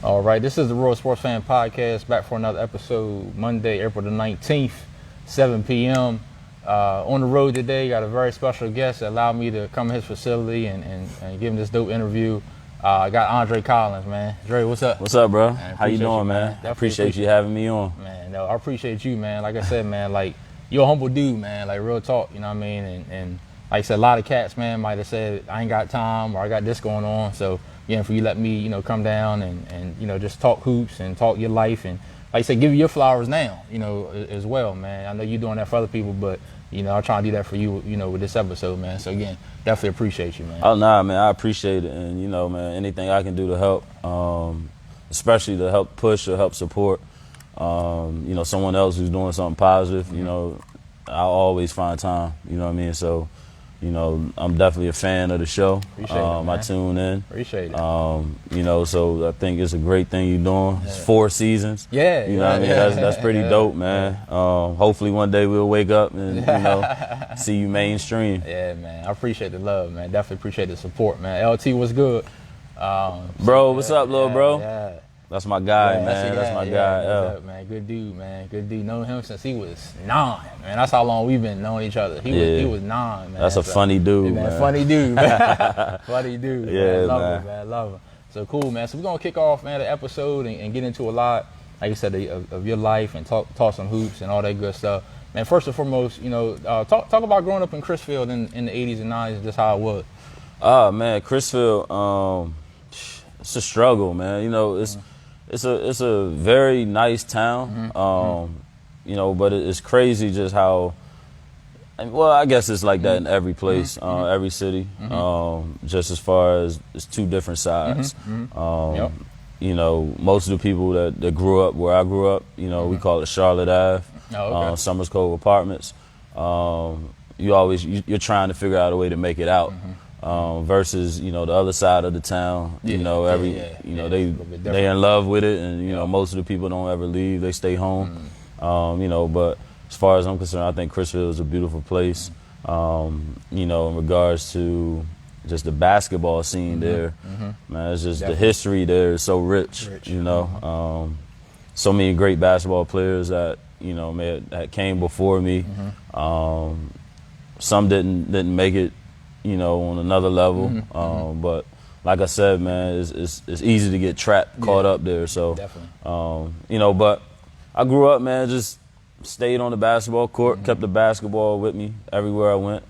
All right, this is the Royal Sports Fan Podcast, back for another episode, Monday, April the 19th, 7 p.m. On the road today, got a very special guest that allowed me to come to his facility and give him this dope interview. I got Andre Collins, man. Dre, what's up? What's up, bro? Man, how you doing, man? I appreciate you having me on. Man, no, I appreciate you, man. Like I said, man, like, you're a humble dude, man, like real talk, you know what I mean? And like I said, a lot of cats, man, might have said, I ain't got time or I got this going on. So, for you let me, come down and just talk hoops and talk your life and, like I said, give you your flowers now, as well, man. I know you're doing that for other people, but, I'll try and do that for you, with this episode, man. So, again, definitely appreciate you, man. Oh, nah, man, I appreciate it. And, man, anything I can do to help, especially to help push or help support, someone else who's doing something positive, I'll always find time, you know what I mean? So, I'm definitely a fan of the show. Appreciate it, man. I tune in. Appreciate it. So I think it's a great thing you're doing. It's 4 seasons. Yeah. You know what I mean? That's pretty dope, man. Hopefully one day we'll wake up and, see you mainstream. Yeah, man. I appreciate the love, man. Definitely appreciate the support, man. LT, what's good? Bro, what's up, little bro? Yeah. That's my guy, man. That's my guy. Yeah, man. Good dude, man. Good dude. Known him since he was 9, man. That's how long we've been knowing each other. He was 9, man. That's a funny dude, man. Funny dude, man. Funny dude. Yeah, man. Love him, man. Love him. So cool, man. So we're gonna kick off, man, the episode and get into a lot, like I said, of your life and talk some hoops and all that good stuff. Man, first and foremost, talk about growing up in Crisfield in the 80s and 90s, just how it was. Oh man, Crisfield, it's a struggle, man. It's a very nice town, but it's crazy just how. Well, I guess it's like that in every place, every city. Just as far as it's 2 different sides. Most of the people that grew up where I grew up, we call it Charlotte Ave, Summers Cove Apartments. You're trying to figure out a way to make it out. Versus the other side of the town, they in love with it, and most of the people don't ever leave; they stay home. But as far as I'm concerned, I think Crisfield is a beautiful place. In regards to just the basketball scene there, man, it's just the history there is so rich. So many great basketball players that that came before me. Some didn't make it. On another level. But like I said, man, it's easy to get caught up there. So, but I grew up, man, just stayed on the basketball court, kept the basketball with me everywhere I went.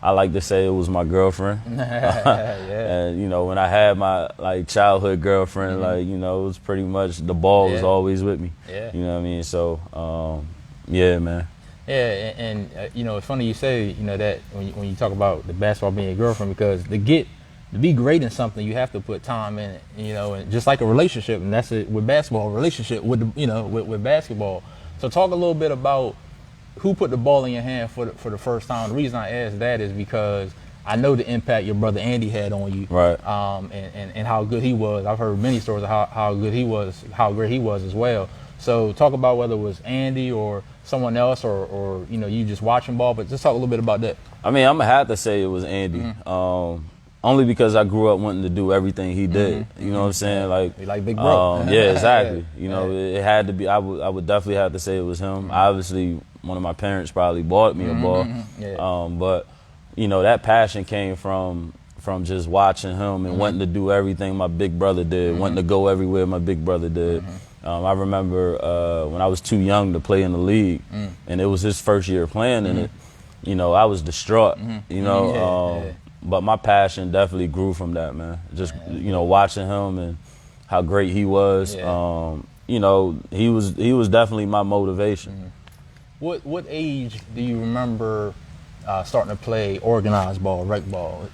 I like to say it was my girlfriend. And, when I had my, childhood girlfriend, it was pretty much the ball was always with me. Yeah. You know what I mean? So, yeah, man. Yeah, and it's funny you say, that when you talk about the basketball being a girlfriend, because to be great in something, you have to put time in it, and just like a relationship, and that's it with basketball, a relationship with with basketball. So talk a little bit about who put the ball in your hand for the first time. The reason I ask that is because I know the impact your brother Andy had on you, right? And how good he was. I've heard many stories of how good he was, how great he was as well. So talk about whether it was Andy or someone else or you just watching ball, but just talk a little bit about that. I mean, I'm going to have to say it was Andy. Only because I grew up wanting to do everything he did. You know what I'm saying? Like Big Bro. Yeah, exactly. It had to be, I would definitely have to say it was him. Obviously, one of my parents probably bought me a ball. But, that passion came from just watching him and wanting to do everything my big brother did, wanting to go everywhere my big brother did. I remember when I was too young to play in the league, and it was his first year playing in it. I was distraught. But my passion definitely grew from that, man. Just watching him and how great he was. He was definitely my motivation. What age do you remember starting to play organized ball, rec ball?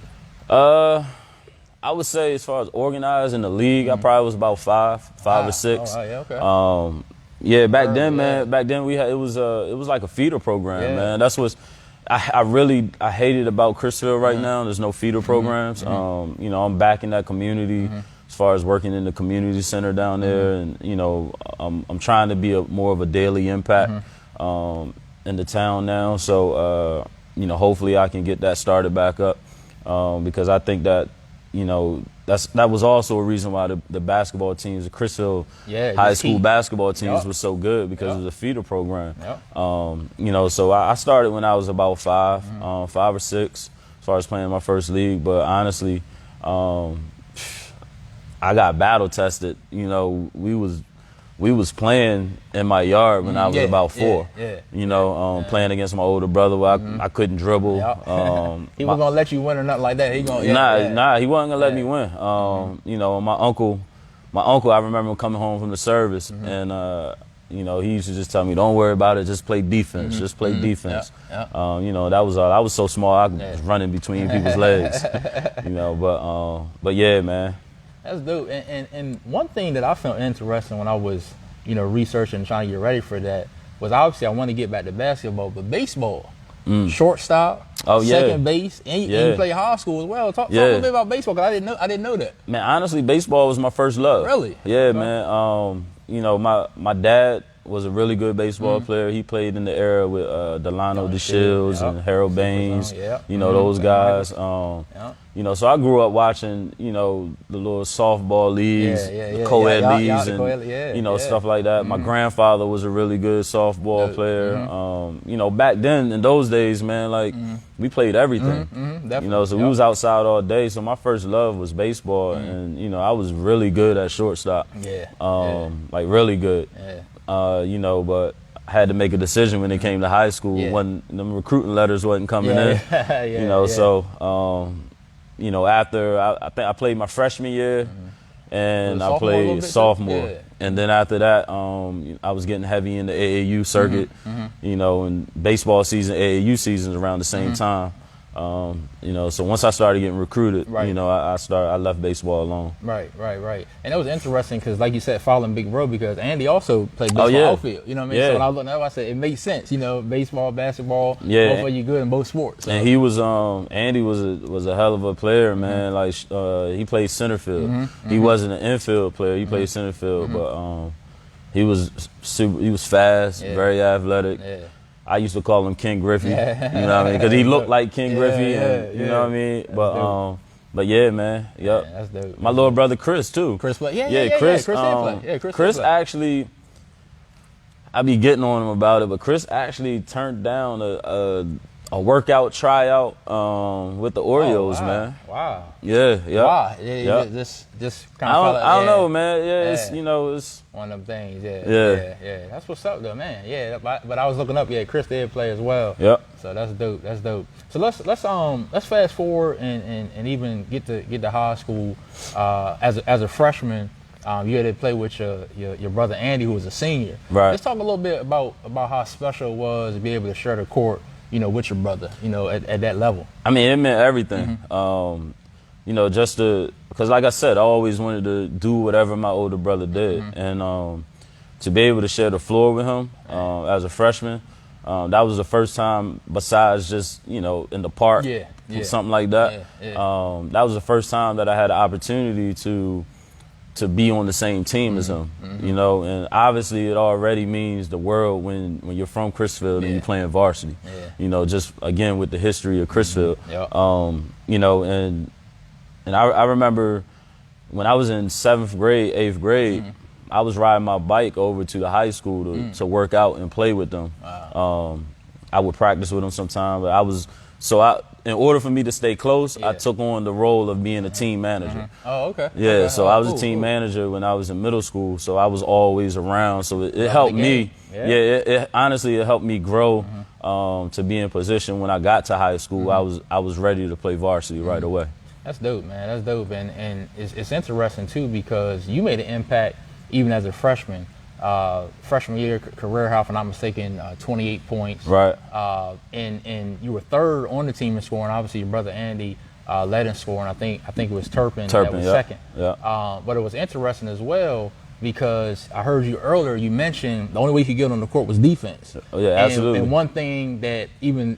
I would say as far as organized in the league, I probably was about five or 6. Oh, yeah, okay. Back then, man. Back then it was like a feeder program, man. That's what I hated about Crisfield right now. There's no feeder programs. I'm back in that community as far as working in the community center down there, and I'm trying to be more of a daily impact in the town now. So hopefully I can get that started back up because I think that you know, that was also a reason why the basketball teams, the Crisfield high school basketball teams was so good because of the feeder program. You know, so I started when I was about 5 or 6, as far as playing my first league. But honestly, I got battle tested. You know, we was playing in my yard when I was about 4. You know, playing against my older brother where I couldn't dribble. He wasn't gonna let you win or nothing like that. He gonna nah, he wasn't gonna let me win. You know, my uncle, I remember him coming home from the service and you know, he used to just tell me, "Don't worry about it, just play defense, just play defense." You know, that was I was so small, I was running between people's legs. You know, but yeah, man. That's dope. And one thing that I found interesting when I was, you know, researching and trying to get ready for that was obviously I want to get back to basketball, but baseball, shortstop, second base, and you play high school as well. Talk a little bit about baseball, because I didn't know that. Man, honestly, baseball was my first love. Really? Yeah, man. You know, my dad was a really good baseball player. He played in the era with Delano DeShields and Harold Baines. You know, those guys. You know, so I grew up watching, you know, the little softball leagues, the co-ed leagues, and, you know, stuff like that. My grandfather was a really good softball player. You know, back then, in those days, man, like, we played everything. You know, so we was outside all day. So my first love was baseball. And, you know, I was really good at shortstop. Like, really good. You know, but I had to make a decision when it came to high school when them recruiting letters wasn't coming in. You know, so, you know, after I think I played my freshman year and I played sophomore. And then after that, I was getting heavy in the AAU circuit, you know, and baseball season, AAU seasons around the same time. You know, so once I started getting recruited, you know, I left baseball alone. Right. And it was interesting because, like you said, following Big Bro, because Andy also played baseball outfield. You know what I mean? So when I was looking at it, I said it makes sense. You know, baseball, basketball, both of you good in both sports. So. And he was, Andy was a hell of a player, man. Like he played center field. He wasn't an infield player. He played center field, but he was fast, very athletic. I used to call him King Griffey, you know what I mean? Because he looked like King Griffey, you know what I mean? But yeah, man, that's dope. My little brother Chris too. Chris, Chris actually, I be getting on him about it, but Chris actually turned down a workout tryout with the Orioles, man. Wow. Yeah. Wow. Just kind of. I don't know, man. It's, you know, it's one of them things. Yeah. That's what's up, though, man. Yeah. But I was looking up. Yeah, Chris did play as well. So that's dope. So let's fast forward and even get to high school. As a freshman, you had to play with your brother Andy, who was a senior. Right. Let's talk a little bit about how special it was to be able to share the court, you know, with your brother, you know, at that level. I mean, it meant everything. You know, because like I said, I always wanted to do whatever my older brother did. And to be able to share the floor with him as a freshman, that was the first time, besides just, you know, in the park, something like that. That was the first time that I had the opportunity to be on the same team as him, you know, and obviously it already means the world when you're from Crisfield and you're playing varsity, you know, just again with the history of Crisfield, you know, and I remember when I was in 7th grade, 8th grade, I was riding my bike over to the high school to work out and play with them. I would practice with them sometime, but in order for me to stay close, I took on the role of being a team manager. Oh, okay. Yeah, so I was a team manager when I was in middle school, so I was always around. So it helped me. It honestly, it helped me grow to be in position when I got to high school. I was ready to play varsity right away. That's dope, man. That's dope, and it's interesting too because you made an impact even as a freshman. Freshman year, career high, if I'm not mistaken, 28 points. Right. And you were third on the team in scoring. Obviously, your brother Andy led in scoring. I think it was Turpin that was second. But it was interesting as well because I heard you earlier. You mentioned the only way you could get on the court was defense. Oh yeah, absolutely. And one thing that even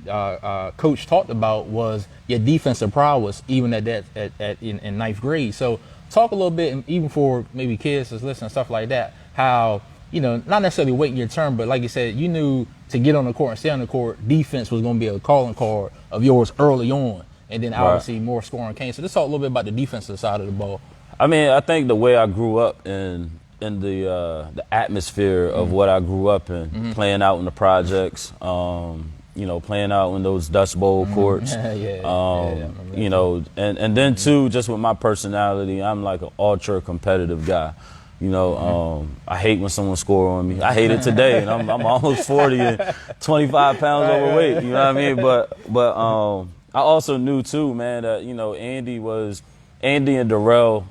Coach talked about was your defensive prowess, even in 9th grade. So talk a little bit, and even for maybe kids that's listening, stuff like that, how, you know, not necessarily waiting your turn, but like you said, you knew to get on the court and stay on the court, defense was going to be a calling card of yours early on. and then obviously more scoring came. So just talk a little bit about the defensive side of the ball. I mean, I think the way I grew up in the atmosphere of what I grew up in, playing out in the projects, you know, playing out in those Dust Bowl courts, you know, and then too, just with my personality, I'm like an ultra competitive guy. You know, I hate when someone score on me. I hate it today, and I'm almost 40 and 25 pounds overweight. You know what I mean? But I also knew too, man, that you know Andy and Darrell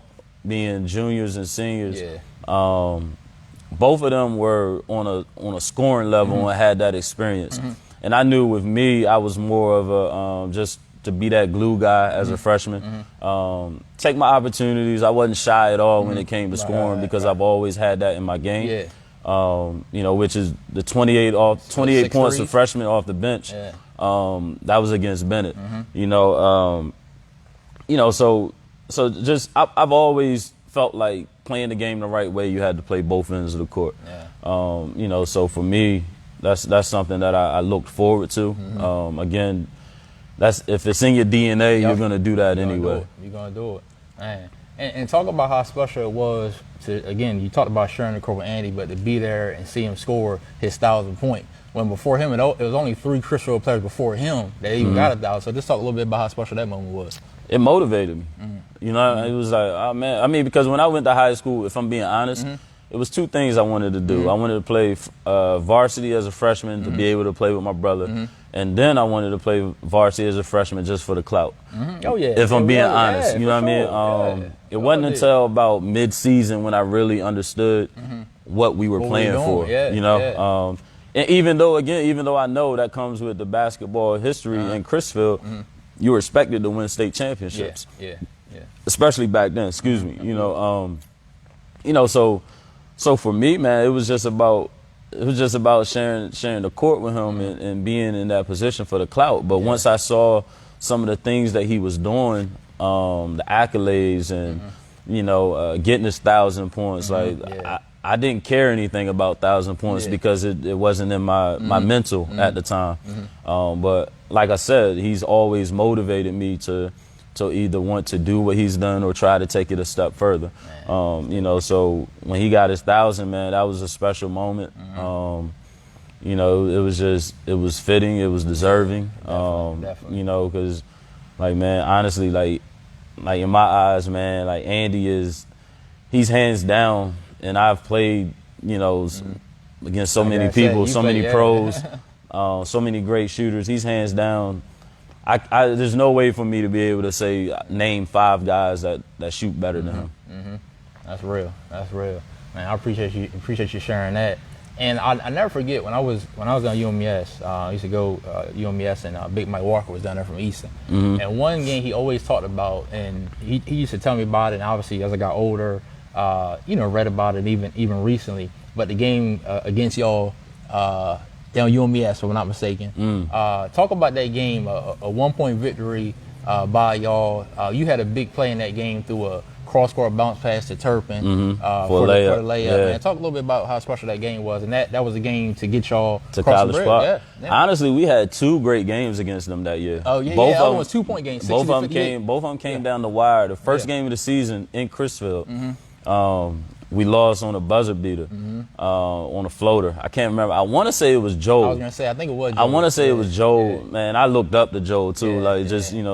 being juniors and seniors. Both of them were on a scoring level and had that experience. And I knew with me, I was more of a just to be that glue guy as a freshman. Take my opportunities. I wasn't shy at all when it came to scoring because I've always had that in my game. You know, which is the 28 points of freshman off the bench. That was against Bennett. You know, so just I've always felt like playing the game the right way, you had to play both ends of the court. You know, so for me, that's something that I looked forward to. Again, if it's in your DNA, you're gonna do that anyway. You're gonna do it, man. And talk about how special it was to, again, you talked about sharing the court with Andy, but to be there and see him score his 1,000th point. When before him, it was only 3 Crisfield players before him that even got 1,000. So just talk a little bit about how special that moment was. It motivated me. You know, it was like, oh man. I mean, because when I went to high school, if I'm being honest, it was 2 things I wanted to do. I wanted to play varsity as a freshman to be able to play with my brother. And then I wanted to play varsity as a freshman just for the clout. Oh, yeah. If I'm being honest, you know what I mean? It wasn't until about mid-season when I really understood what we were playing for, you know? And even though I know that comes with the basketball history in Crisfield, you were expected to win state championships. Especially back then, excuse me. You know, so for me, man, it was just about sharing the court with him and being in that position for the clout. But once I saw some of the things that he was doing, the accolades and you know, getting his 1,000 points, like I didn't care anything about 1,000 points because it wasn't in my mental at the time. But like I said, he's always motivated me to either want to do what he's done or try to take it a step further. You know, so when he got his 1,000, man, that was a special moment. You know, it was fitting, it was deserving. Definitely. You know, because like, man, honestly, like in my eyes, man, like Andy he's hands down. And I've played, you know, against so many people, so many pros, so many great shooters. He's hands down. There's no way for me to be able to say name 5 guys that shoot better than him. That's real. That's real, man. I appreciate you sharing that. And I never forget when I was on UMS. I used to go UMS, and Big Mike Walker was down there from Eastside. And one game he always talked about, and he used to tell me about it. And obviously, as I got older, you know, read about it even recently. But the game against y'all down UMS, if I'm not mistaken. Talk about that game, a 1-point victory by y'all. You had a big play in that game through a cross-court bounce pass to Terp for the layup. Man, talk a little bit about how special that game was, and that was a game to get y'all to college spot. Honestly, we had 2 great games against them that year. Both of them was 2-point games. Both of them came down the wire. The first game of the season in Crisfield. We lost on a buzzer beater, on a floater. I can't remember. I want to say it was Joe. I was going to say, I think it was Joe. I want to say it was Joe. Man, I looked up to Joe, too. You know, a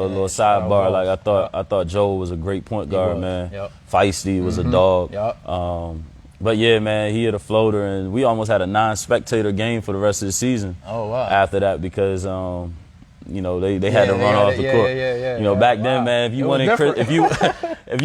little sidebar. Like, I thought Joe was a great point guard, man. Feisty, was a dog. But, yeah, man, he hit a floater, and we almost had a non-spectator game for the rest of the season after that because you know, they had to run off the court. You know, back then, man, if you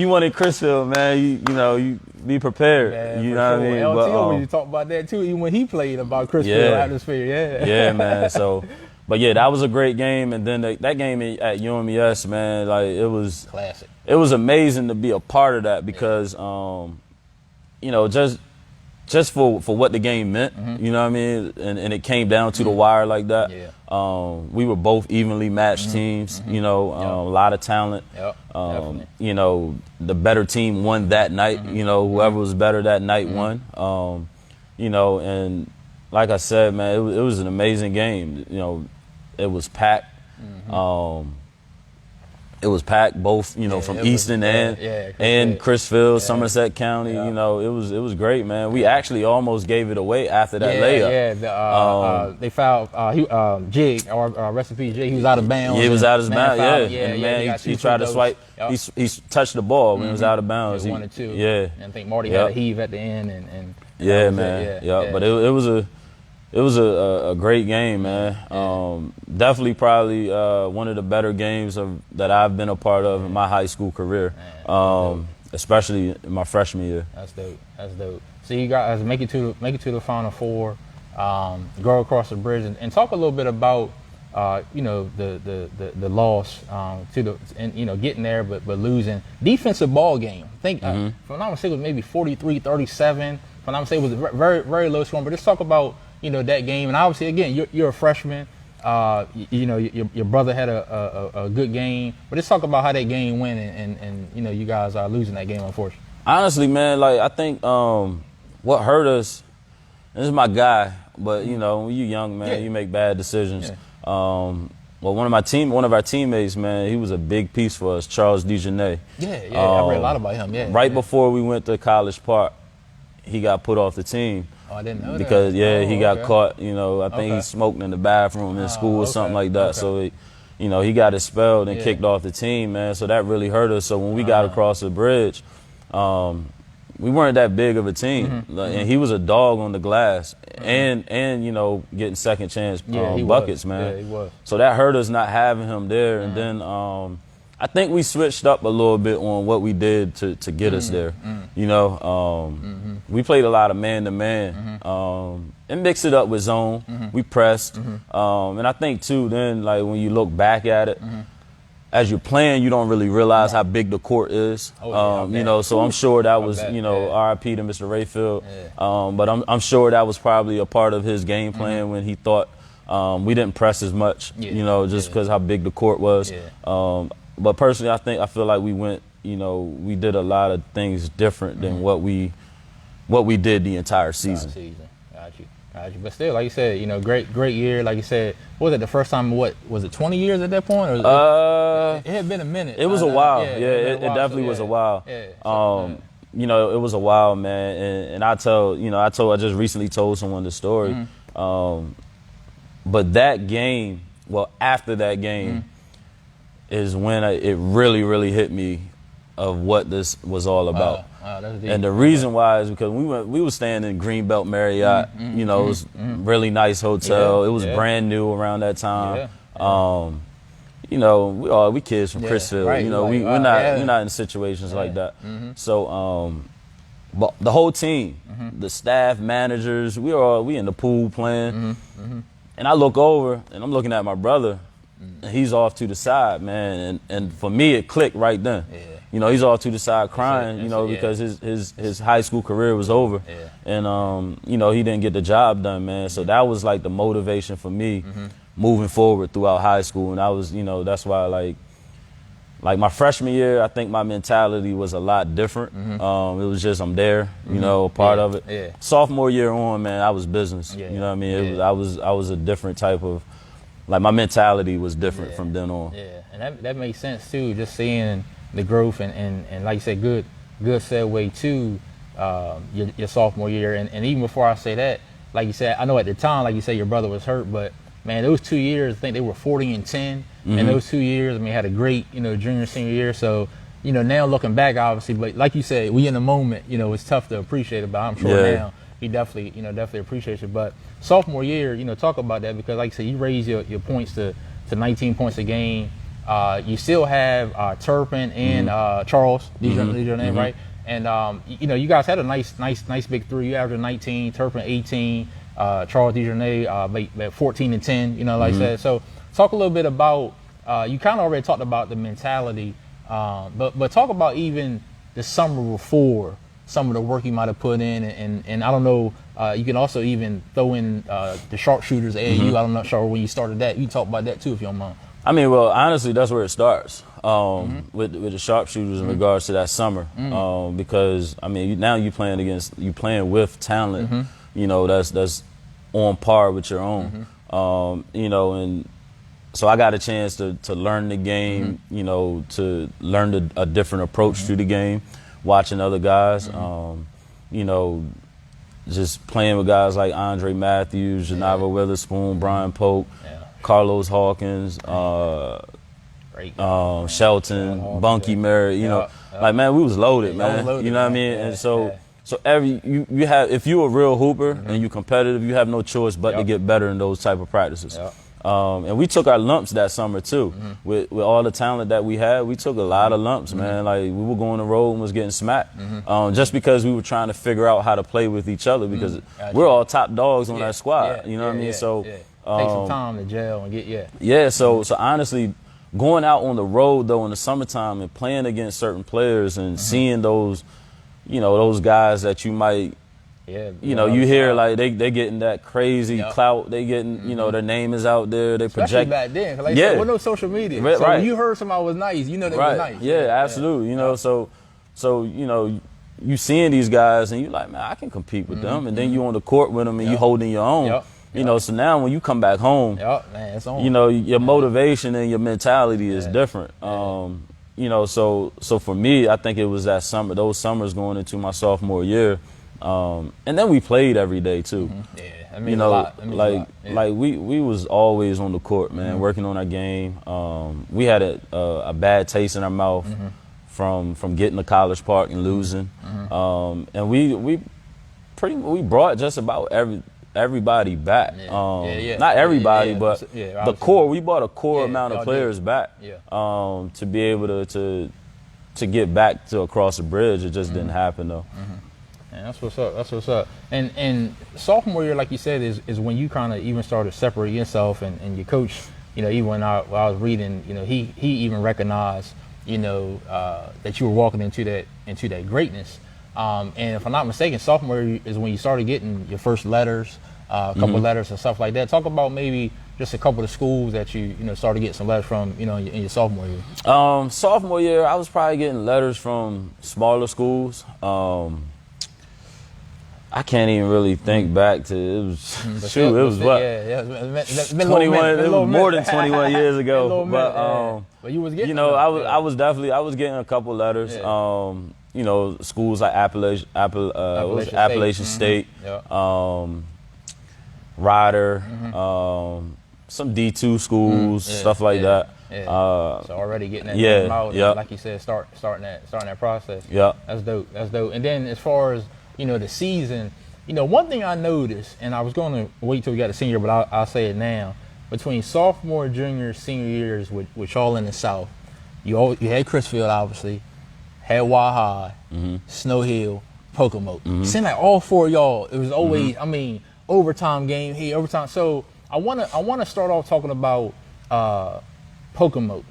wanted Crisfield, man, you know, you be prepared. Yeah, you know what I mean? LTO, when you talk about that too, even when he played about Crisfield atmosphere. Yeah, man. So, but yeah, that was a great game, and then that game at UMS, man, like it was classic. It was amazing to be a part of that because, you know, just for what the game meant, you know what I mean? And it came down to the wire like that. We were both evenly matched teams, you know, a lot of talent. You know, the better team won that night, you know, whoever was better that night won. You know, and like I said, man, it was an amazing game. You know, it was packed. It was packed, both, you know, from Easton and Crisfield, Somerset County. You know, it was great, man. We actually almost gave it away after that layup. Yeah, they fouled Jig, or rest in peace, Jig. He was out of bounds. Yeah, he was out of bounds. And man, he tried to swipe. He touched the ball when it was out of bounds. 1 and 2. Yeah, and I think Marty had a heave at the end, and man. But it was a great game, man. Definitely probably one of the better games that I've been a part of in my high school career, especially in my freshman year. That's dope. That's dope. So you guys make it to the Final Four, go across the bridge, and talk a little bit about you know, the loss and you know, getting there but losing. Defensive ball game. I think if I'm not mistaken, it was maybe 43-37. If I'm not mistaken, it was very, very low scoring. But let's talk about, you know, that game. And obviously, again, you're a freshman. You know, your brother had a good game. But let's talk about how that game went and you know, you guys are losing that game, unfortunately. Honestly, man, like, I think what hurt us, this is my guy, but, you know, when you're young, man, you make bad decisions. Well, one of our teammates, man, he was a big piece for us, Charles Dejanay. I read a lot about him. Right before we went to College Park, he got put off the team. Oh, I didn't know because that. He got caught. You know, I think he smoked in the bathroom in school or something like that. So, you know, he got expelled and kicked off the team, man. So that really hurt us. So when we got across the bridge, we weren't that big of a team, and he was a dog on the glass, and you know, getting second chance buckets, man. Yeah, he was. So that hurt us not having him there, and then I think we switched up a little bit on what we did to get us there. You know, we played a lot of man-to-man and mixed it up with zone. We pressed, and I think too, then like when you look back at it. As you're playing, you don't really realize how big the court is. You know, so I'm sure that was, you know, RIP to Mr. Rayfield. But I'm sure that was probably a part of his game plan when he thought we didn't press as much, you know, just because how big the court was. But personally, I feel like we went, you know, we did a lot of things different than what we did the entire season. Got you. But still, like you said, you know, great year. Like you said, was it the first time? What was it? 20 years at that point? Or it had been a minute. It was a while. It definitely was a while. You know, it was a while, man. And I just recently told someone the story. But that game, after that game, is when it really, really hit me of what this was all about. And the reason why is because we were staying in Greenbelt Marriott. You know, it was really nice hotel. It was brand new around that time. You know, we kids from Crisfield. Right. You know, we're not in situations like that. So, but the whole team, the staff, managers, we in the pool playing. And I look over and I'm looking at my brother. And he's off to the side, man. And for me, it clicked right then. You know, he's off to the side crying, you know, because his high school career was over. And, you know, he didn't get the job done, man. So that was like the motivation for me moving forward throughout high school. And I was, you know, that's why like my freshman year, I think my mentality was a lot different. It was just, I'm there, you know, a part of it. Sophomore year on, man, I was business. You know what I mean? I was a different type of, like my mentality was different from then on. And that makes sense too, just seeing the growth and like you said, good segue to your sophomore year. And even before I say that, like you said, I know at the time, like you said, your brother was hurt, but man, those 2 years, I think they were 40-10 in those 2 years. I mean, had a great, you know, junior, senior year. So, you know, now looking back, obviously, but like you said, we in the moment, you know, it's tough to appreciate it, but I'm sure now he definitely appreciates it. But sophomore year, you know, talk about that, because like I said, you raised your points to 19 points a game. You still have Terp and Charles, these are your name, right? And you know, you guys had a nice big three. You averaged 19, Terp 18, Charles Dejanay 14 and 10. You know, like I said. So talk a little bit about. You kind of already talked about the mentality, but talk about even the summer before, some of the work you might have put in, and I don't know. You can also even throw in the sharpshooters at AAU. I'm not sure when you started that. You talk about that too, if you don't mind. I mean, well, honestly, that's where it starts with the sharpshooters in regards to that summer, because I mean, now you playing with talent, you know, that's on par with your own, you know, and so I got a chance to learn the game, you know, to learn a different approach to the game, watching other guys, you know, just playing with guys like Andre Matthews, Genavo Witherspoon, Brian Polk, Carlos Hawkins, Shelton, Bunky Merritt, you know, like, man, we was loaded, man. You know what I mean? And so you have, if you're a real hooper and you're competitive, you have no choice but to get better in those type of practices. And we took our lumps that summer too. With all the talent that we had, we took a lot of lumps, man. Like, we were going on the road and was getting smacked, just because we were trying to figure out how to play with each other, because we're all top dogs on our squad. You know what I mean? So take some time to gel and get So honestly, going out on the road though in the summertime and playing against certain players and seeing those, you know, those guys that you might. You know, you hear like they getting that crazy clout. They getting, you know, their name is out there. They especially project. back then. Like, there was no social media. So when you heard somebody was nice, you know they was nice. Absolutely. You know, so you know, you seeing these guys and you like, man, I can compete with them. And then you on the court with them and you holding your own. You know, so now when you come back home, man, it's on. you know, your motivation and your mentality is different. You know, so for me, I think it was that summer, those summers going into my sophomore year. And then we played every day too. I mean, you know, like we was always on the court, man, working on our game. We had a bad taste in our mouth from getting to College Park and losing. And we brought just about everybody back. Not everybody, but the core. We brought a core amount of players back to be able to get back to across the bridge. It just didn't happen though. Man, that's what's up. That's what's up. And sophomore year, like you said, is when you kind of even started to separate yourself and your coach. You know, even when I was reading, you know, he even recognized, you know, that you were walking into that greatness. And if I'm not mistaken, sophomore year is when you started getting your first letters, a couple of letters and stuff like that. Talk about maybe just a couple of schools that you know started getting some letters from, you know, in your sophomore year. Sophomore year, I was probably getting letters from smaller schools. I can't even really think back to it. Was it was what? It's been 21. It was more than 21 years ago. But you was getting. You know, I was getting a couple letters. You know, schools like Appalachian State, Ryder, some D2 schools, stuff like that. So already getting that name out, like you said, starting that process. That's dope. That's dope. And then as far as, you know, the season, you know, one thing I noticed, and I was going to wait till we got the senior, but I'll say it now. Between sophomore, junior, senior years with y'all in the South, you had Crisfield, obviously, had High, Snow Hill, Pocomoke. Seemed like all four of y'all, it was always, I mean, overtime game here, overtime. So I wanna start off talking about Pocomoke.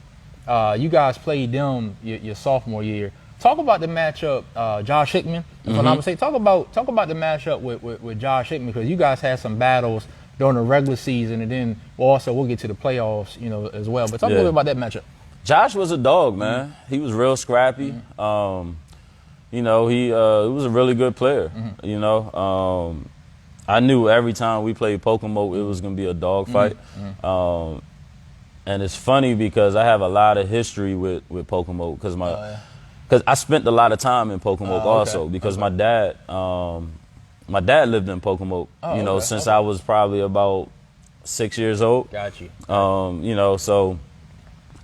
You guys played them your sophomore year. Talk about the matchup, Josh Hickman. If I'm not mistaken, talk about the matchup with Josh Hickman, because you guys had some battles during the regular season, and then we'll get to the playoffs, you know, as well. But talk a little bit about that matchup. Josh was a dog, man. He was real scrappy. You know, he was a really good player. You know, I knew every time we played Pocomoke, it was gonna be a dog fight. And it's funny because I have a lot of history with Pocomoke because because I spent a lot of time in Pocomoke also, because my dad lived in Pocomoke, you know, since I was probably about 6 years old. Got you. You know, so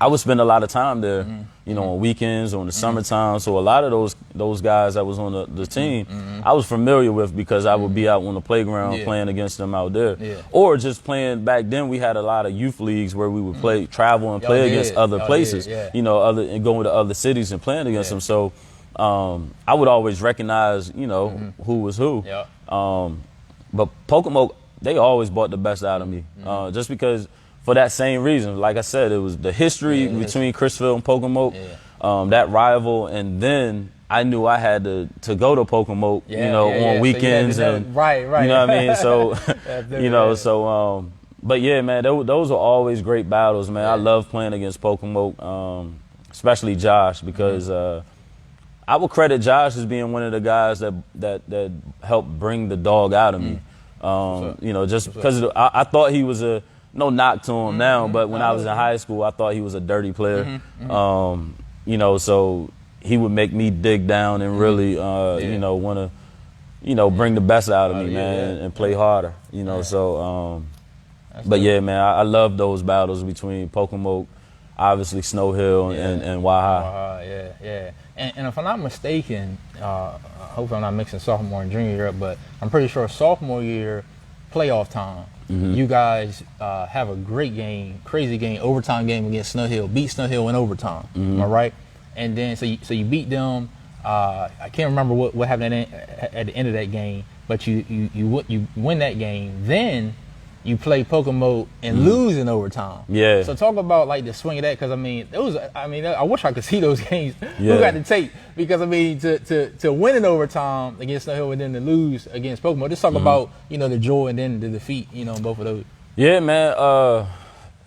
I would spend a lot of time there, you know, on weekends, on the summertime. So a lot of those guys that was on the team, I was familiar with because I would be out on the playground playing against them out there. Or just playing, back then we had a lot of youth leagues where we would travel and play against other places, you know, and going to other cities and playing against them. So I would always recognize, you know, who was who. But Pocomoke, they always brought the best out of me, just because, for that same reason. Like I said, it was the history between Crisfield and Pocomoke, that rival, and then I knew I had to go to Pocomoke, you know, on weekends, so and right. You know what I mean? So, you know, so but yeah, man, those are always great battles, man. I love playing against Pocomoke, especially Josh, because I would credit Josh as being one of the guys that helped bring the dog out of me. You know, just because I thought he was no knock to him now, but when I was in high school, I thought he was a dirty player. You know, so he would make me dig down and really, you know, want to, you know, bring the best out of me, man, and play harder. You know, so. But yeah, man, I love those battles between Pocomoke, obviously Snow Hill, and Waha. Yeah. And if I'm not mistaken, hopefully I'm not mixing sophomore and junior year up, but I'm pretty sure sophomore year, playoff time, you guys have a great game, crazy game, overtime game against Snow Hill, beat Snow Hill in overtime, am I right? And then, so you beat them. I can't remember what happened at the end of that game, but you win that game. Then you play Pocomoke and lose in overtime. Yeah. So talk about like the swing of that, because I mean, I wish I could see those games. Who got the tape? Because I mean, to win in overtime against Snow Hill and then to lose against Pocomoke. Just talk about, you know, the joy and then the defeat, you know, in both of those. Yeah, man.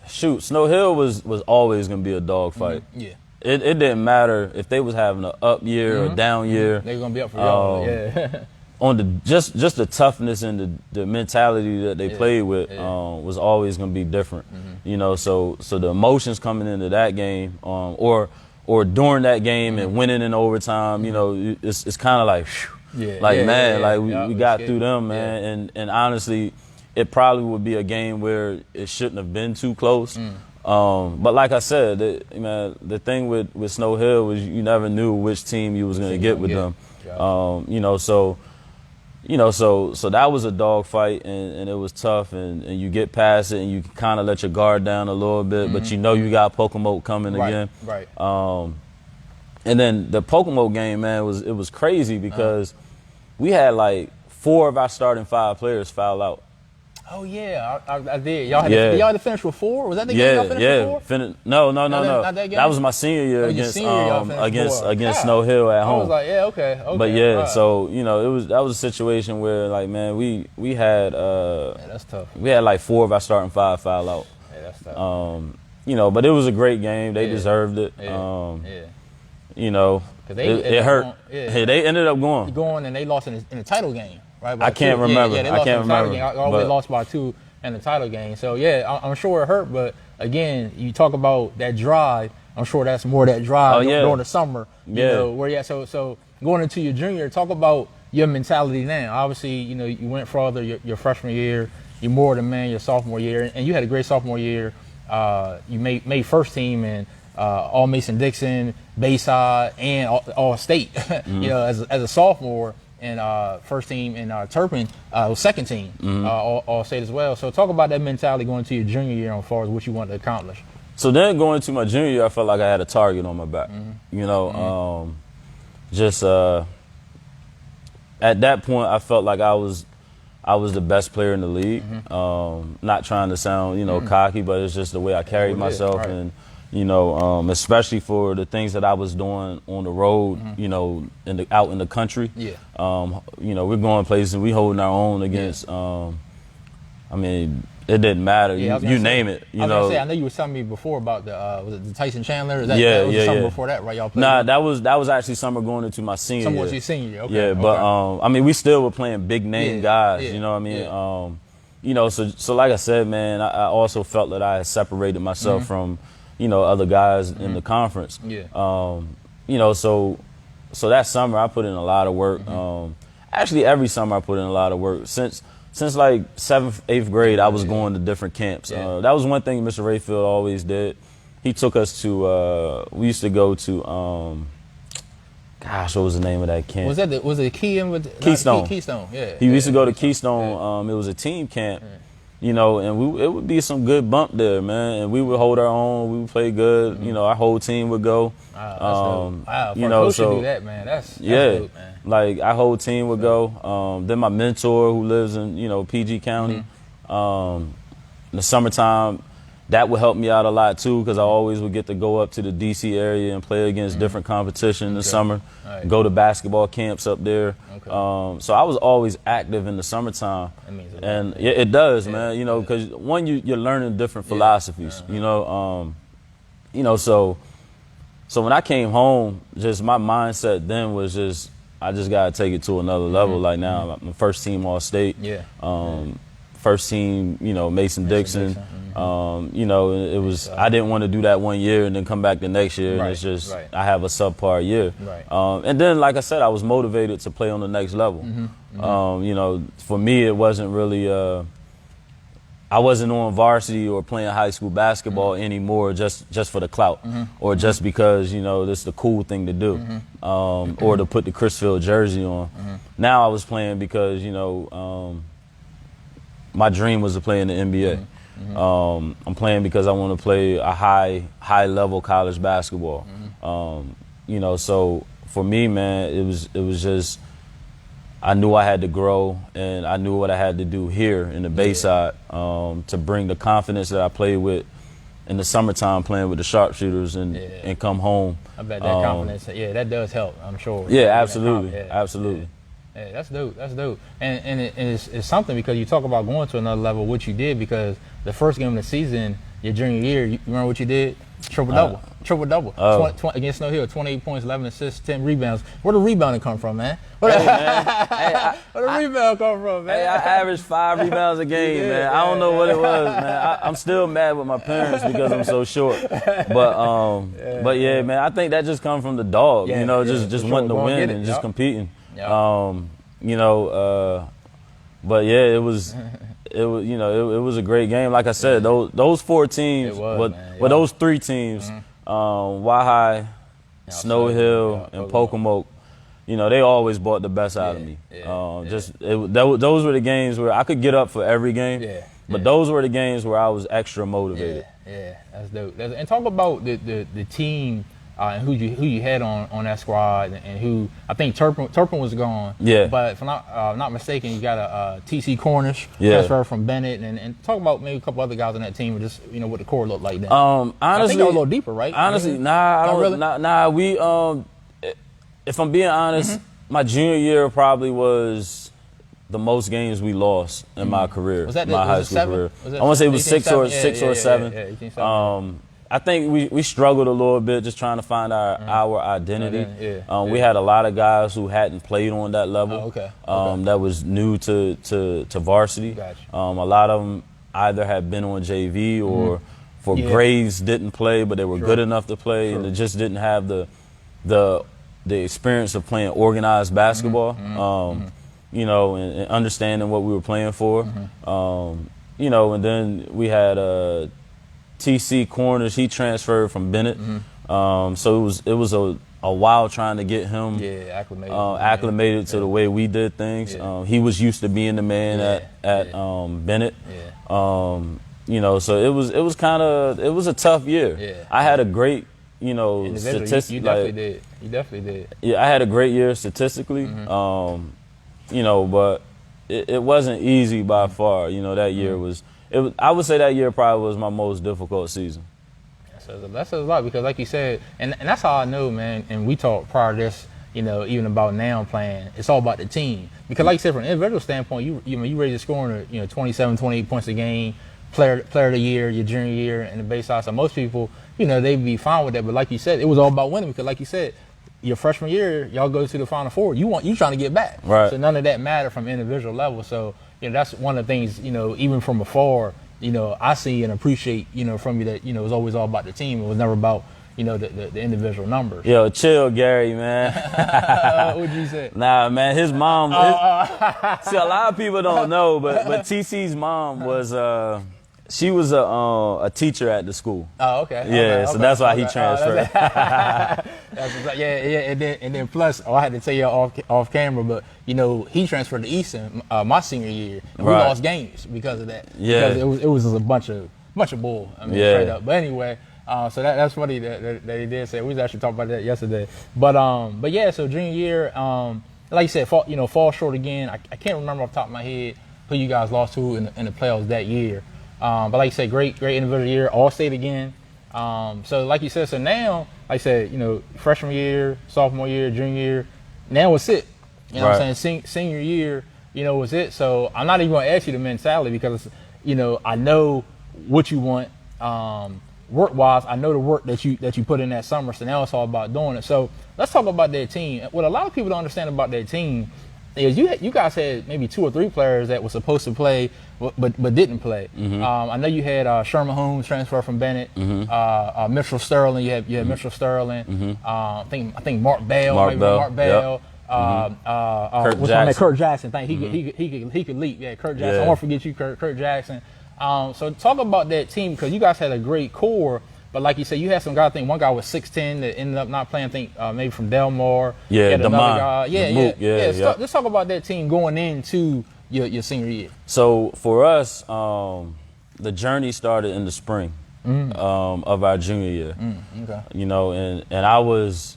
Shoot, Snow Hill was always gonna be a dog fight. Yeah. It didn't matter if they was having an up year or a down year. They were gonna be up for y'all. Yeah. On the just the toughness and the mentality that they played with was always going to be different, you know. So the emotions coming into that game, or during that game and winning in overtime, you know, it's kind of like, we got through them, man. And honestly, it probably would be a game where it shouldn't have been too close. But like I said, the thing with Snow Hill was you never knew which team you was going to get with them, you know. So that was a dog fight, and it was tough, and you get past it, and you kind of let your guard down a little bit, but you know you got Pocomoke coming again. Right. And then the Pocomoke game, man, it was crazy because we had like 4 of our starting 5 players foul out. Oh yeah, I did. Y'all had to finish with 4? Was that the game y'all finished with 4? No. Not that game? That was my senior year against Snow Hill at home. I was like, okay. But so you know, that was a situation where like, man, we had that's tough. We had like 4 of our starting 5 foul out. Yeah, that's tough. You know, but it was a great game. They deserved it. You know, it hurt. They ended up going and they lost in the title game. Right, I can't remember. They lost in the title game. They lost by 2 in the title game. So yeah, I'm sure it hurt. But again, you talk about that drive. I'm sure that's more that drive during the summer. You know, where so going into your junior year, talk about your mentality now. Obviously, you know, you went further your freshman year. You're more than man your sophomore year, and you had a great sophomore year. You made first team in all Mason-Dixon, Bayside, and all state. You know, as a sophomore. And first team in Terp, was second team, all state as well. So talk about that mentality going into your junior year as far as what you wanted to accomplish. So then going into my junior year, I felt like I had a target on my back. You know, at that point, I felt like I was the best player in the league. Not trying to sound, you know, cocky, but it's just the way I carried myself. And you know, especially for the things that I was doing on the road, you know, out in the country. You know, we're going places, we holding our own against, I mean, it didn't matter. You name it. You know. I know you were telling me before about was it the Tyson Chandler? That was summer before that, right? Y'all played. Nah, that was actually summer going into my senior year. Your senior year, okay. Yeah, but I mean, we still were playing big name guys. You know what I mean? You know, so like I said, man, I also felt that I had separated myself from, you know, other guys in the conference. You know, so that summer I put in a lot of work. Actually, every summer I put in a lot of work. Since like 7th, 8th grade, I was going to different camps. That was one thing Mr. Rayfield always did. He took us to, we used to go to, gosh, what was the name of that camp? Was it Keystone? Keystone, yeah. He used to go to Keystone. It was a team camp. You know, and it would be some good bump there, man. And we would hold our own. We would play good. You know, our whole team would go. Wow, you know, so do that, man. That's dope, man. Like our whole team would go. Then my mentor, who lives in PG County, in the summertime, that would help me out a lot too, because I always would get to go up to the DC area and play against different competition in the summer. Go to basketball camps up there. So I was always active in the summertime. That means a lot. And it does, man. You know, because one, you're learning different philosophies. You know, so when I came home, just my mindset then was I just gotta take it to another level. Like now, I'm first team all state. First first team, you know, Mason Dixon. You know, it was, I didn't want to do that 1 year and then come back the next year. And it's just, I have a subpar year. And then, like I said, I was motivated to play on the next level. You know, for me, it wasn't really, I wasn't on varsity or playing high school basketball anymore just for the clout or just because, you know, this is the cool thing to do or to put the Crisfield jersey on. Now I was playing because, you know, my dream was to play in the NBA. I'm playing because I want to play a high level college basketball. You know, so for me, man, it was just, I knew I had to grow, and I knew what I had to do here in the Bayside to bring the confidence that I played with in the summertime playing with the sharpshooters and come home. I bet that confidence, that does help, I'm sure. Yeah, absolutely, absolutely. Yeah, that's dope. That's dope. And it's something because you talk about going to another level, what you did, because the first game of the season, your junior year, you remember what you did? Triple-double. Triple-double. Against Snow Hill, 28 points, 11 assists, 10 rebounds. Where the rebounding come from, man? Where the rebound come from, man? Hey, I averaged 5 rebounds a game, man. I don't know what it was, man. I'm still mad with my parents because I'm so short. But yeah, man, I think that just comes from the dog, you know, just wanting to win and just competing. You know, but yeah, it was you know, it was a great game. Like I said, those 4 teams, those 3 teams, Wahai, Snow Hill, and Pocomoke, you know, they always brought the best out of me. Those were the games where I could get up for every game, but those were the games where I was extra motivated. Yeah, that's dope. And talk about the team. And who you had on that squad, and who I think Terp was gone. Yeah. But if I'm not mistaken, you got a TC Cornish transfer from Bennett, and talk about maybe a couple other guys on that team, and just you know what the core looked like then. Honestly, I think they're a little deeper, right? Honestly, nah, I don't really. Nah, we if I'm being honest, my junior year probably was the most games we lost in my career, was that my high school career. I want to say it was 6 or 7. I think we struggled a little bit just trying to find our identity. We had a lot of guys who hadn't played on that level. That was new to varsity. A lot of them either had been on JV or for grades didn't play, but they were good enough to play, and they just didn't have the experience of playing organized basketball. You know, and understanding what we were playing for. You know, and then we had TC Cornish, he transferred from Bennett, so it was a while trying to get him acclimated to the way we did things. He was used to being the man at Bennett, you know. So it was a tough year. I had a great, you know, statistic. You definitely did. Yeah, I had a great year statistically, you know, but it wasn't easy by far. You know, that year was. I would say that year probably was my most difficult season. That says a lot because, like you said, and that's how I know, man. And we talked prior to this, you know, even about now playing. It's all about the team because, like you said, from an individual standpoint, you raised the scoring to 27, 28 points a game, player of the year, your junior year in the Bayside. So most people, you know, they'd be fine with that. But like you said, it was all about winning because, like you said, your freshman year, y'all go to the Final Four. You trying to get back. Right. So none of that mattered from individual level. So. You know, that's one of the things, you know, even from afar, you know, I see and appreciate, you know, from you that, you know, it was always all about the team. It was never about, you know, the individual numbers. Yo, chill, Gary, man. What'd you say? Nah, man, his mom. See, a lot of people don't know, but TC's mom was, she was a teacher at the school. Oh, okay. Yeah, so that's why he transferred. And then plus, I had to tell you off camera, but you know he transferred to Easton my senior year, and we lost games because of that. Yeah, because it was just a bunch of bull. I mean, straight up. But anyway, so that's funny that he did say. We was actually talking about that yesterday. But yeah, so junior year, like you said, fall short again. I can't remember off the top of my head who you guys lost to in the playoffs that year. But like you said, great individual year, all state again. So like you said, so now, like I said, you know, freshman year, sophomore year, junior year, now it's it. You know what I'm saying? Senior year, you know, was it. So I'm not even going to ask you the mentality because, you know, I know what you want work-wise. I know the work that you put in that summer. So now it's all about doing it. So let's talk about their team. What a lot of people don't understand about their team, is you guys had maybe 2 or 3 players that were supposed to play but didn't play. I know you had Sherman Holmes transfer from Bennett, Mitchell Sterling. You had Mitchell Sterling. I think Mark Bell. Yep. Kurt Jackson. He could leap. Yeah, Kurt Jackson. I won't forget you, Kurt Jackson. So talk about that team, because you guys had a great core. But like you said, you had some guy. I think one guy was 6'10" that ended up not playing. I think maybe from Delmar. Yeah, Demond. Yeah. Let's talk about that team going into your senior year. So for us, the journey started in the spring of our junior year. Okay. You know, and I was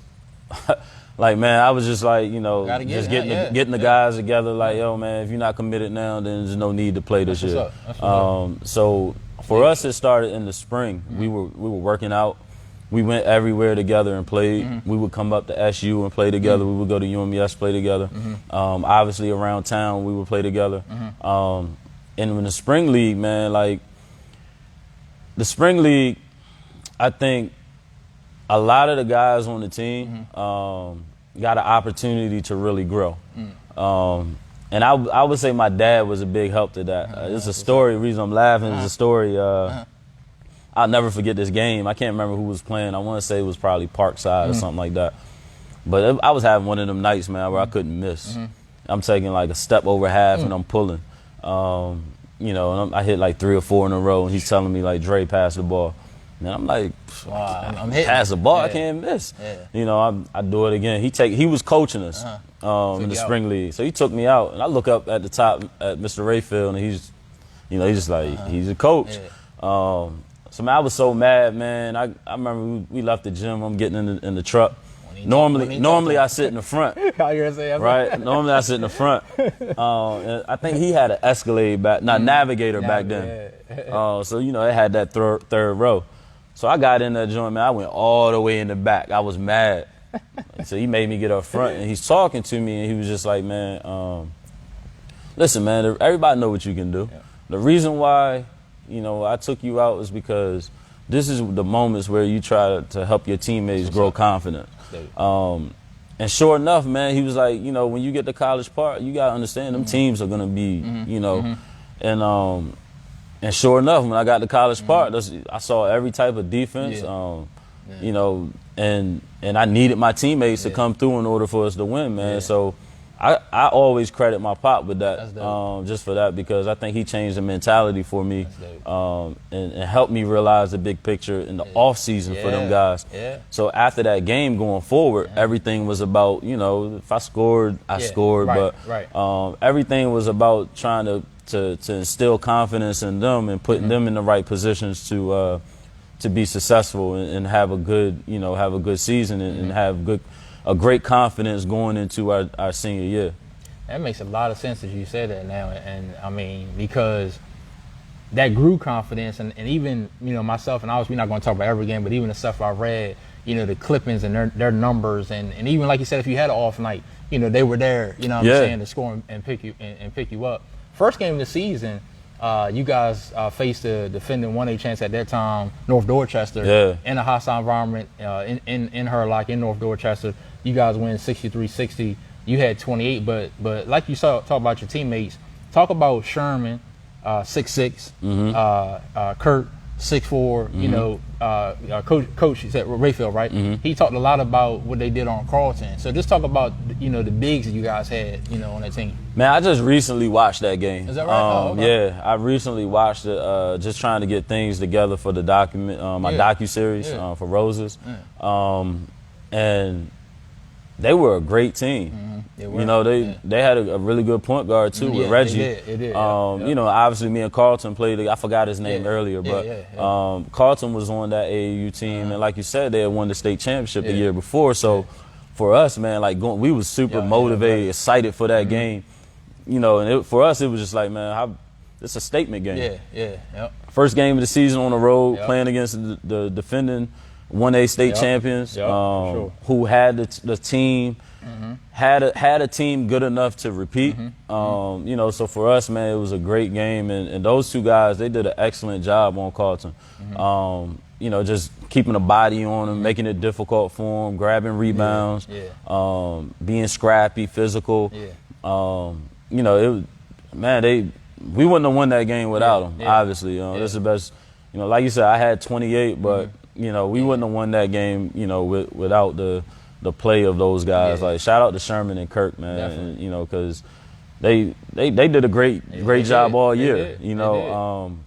like, man, I was just like, you know, just getting the guys together. Like, yo, man, if you're not committed now, then there's no need to play this year. So for us, it started in the spring. We were working out. We went everywhere together and played. We would come up to SU and play together. We would go to UMES, play together. Obviously, around town, we would play together. And in the spring league, man, like the spring league, I think a lot of the guys on the team got an opportunity to really grow. And I would say my dad was a big help to that. It's a story. The reason I'm laughing is a story. I'll never forget this game. I can't remember who was playing. I want to say it was probably Parkside or something like that. But I was having one of them nights, man, where I couldn't miss. I'm taking like a step over half and I'm pulling. You know, and I hit like 3 or 4 in a row, and he's telling me like, Dre, pass the ball. And I'm like, I'm pass the ball, I can't miss. You know, I do it again. He was coaching us in the spring league, so he took me out, and I look up at the top at Mr. Rayfield, and he's just like he's a coach. So man, I was so mad, man. I remember we left the gym. I'm getting in the truck. Normally I sit in the front. Right? Normally I sit in the front. And I think he had an Escalade Navigator back then. So you know, it had that third row. So I got in that joint, man. I went all the way in the back. I was mad. So he made me get up front, and he's talking to me, and he was just like, man, listen, man, everybody know what you can do. The reason why, you know, I took you out is because this is the moments where you try to help your teammates grow confidence. And sure enough, man, he was like, you know, when you get to College Park, you got to understand them teams are going to be, you know, and sure enough, when I got to College Park, I saw every type of defense, you know, and I needed my teammates to come through in order for us to win, man. So I always credit my pop with that, just for that, because I think he changed the mentality for me and helped me realize the big picture in the off season for them guys. So after that game going forward, everything was about, you know, if I scored, I scored, but everything was about trying to instill confidence in them and putting them in the right positions to be successful and have a good, you know, have a good season and have a great confidence going into our senior year. That makes a lot of sense as you said that now, and I mean, because that grew confidence, and even, you know, myself, and obviously we're not going to talk about every game, but even the stuff I read, you know, the clippings and their numbers, and even like you said, if you had an off night, you know, they were there, you know what I'm saying, to score and pick you up. First game of the season, you guys faced the defending 1A champs at that time, North Dorchester, in a hostile environment, in Hurlock, in North Dorchester. You guys win 63-60. You had 28, but like you talk about your teammates, talk about Sherman, 6'6", Kurt, 6'4", you know, Coach, he said Rayfield, right? He talked a lot about what they did on Carlton. So just talk about, you know, the bigs that you guys had, you know, on that team. Man, I just recently watched that game. Is that right? Okay. Yeah, I recently watched it, just trying to get things together for the my docu-series for Roses. And they were a great team. You know, they had a really good point guard too with Reggie. They did. You know, obviously me and Carlton played. I forgot his name earlier, but Carlton was on that AAU team, and like you said, they had won the state championship the year before. So for us, man, like we was super motivated, excited for that game. You know, and for us, it was just like, man, it's a statement game. First game of the season on the road, playing against the defending 1A state champions, who had the team, had a team good enough to repeat. You know, so for us, man, it was a great game, and those two guys, they did an excellent job on Carlton. You know, just keeping a body on them, making it difficult for them, grabbing rebounds, being scrappy, physical. You know, we wouldn't have won that game without him. Obviously, that's the best. You know, like you said, I had 28, but you know, we wouldn't have won that game. You know, without the play of those guys. Like shout out to Sherman and Kirk, man. And, you know, because they did a great job all year. You know,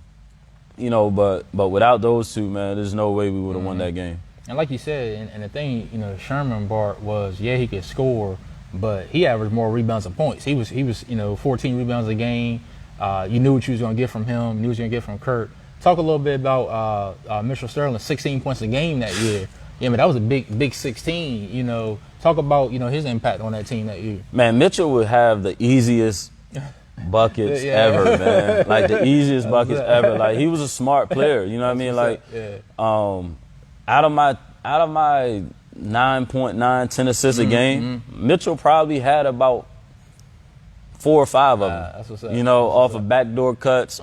but without those two, man, there's no way we would have won that game. And like you said, and the thing, you know, Sherman Bart was, he could score, but he averaged more rebounds and points. He was, you know, 14 rebounds a game. You knew what you was going to get from him. You knew what you was going to get from Kurt. Talk a little bit about Mitchell Sterling, 16 points a game that year. Yeah, man, that was a big 16. You know, talk about, you know, his impact on that team that year. Man, Mitchell would have the easiest buckets ever, man. Like the easiest buckets ever. Like he was a smart player. You know what I mean? Like, out of my 9.9, 10 assists a game, Mitchell probably had about 4 or 5 of them. That's what's up. You know, off of backdoor cuts.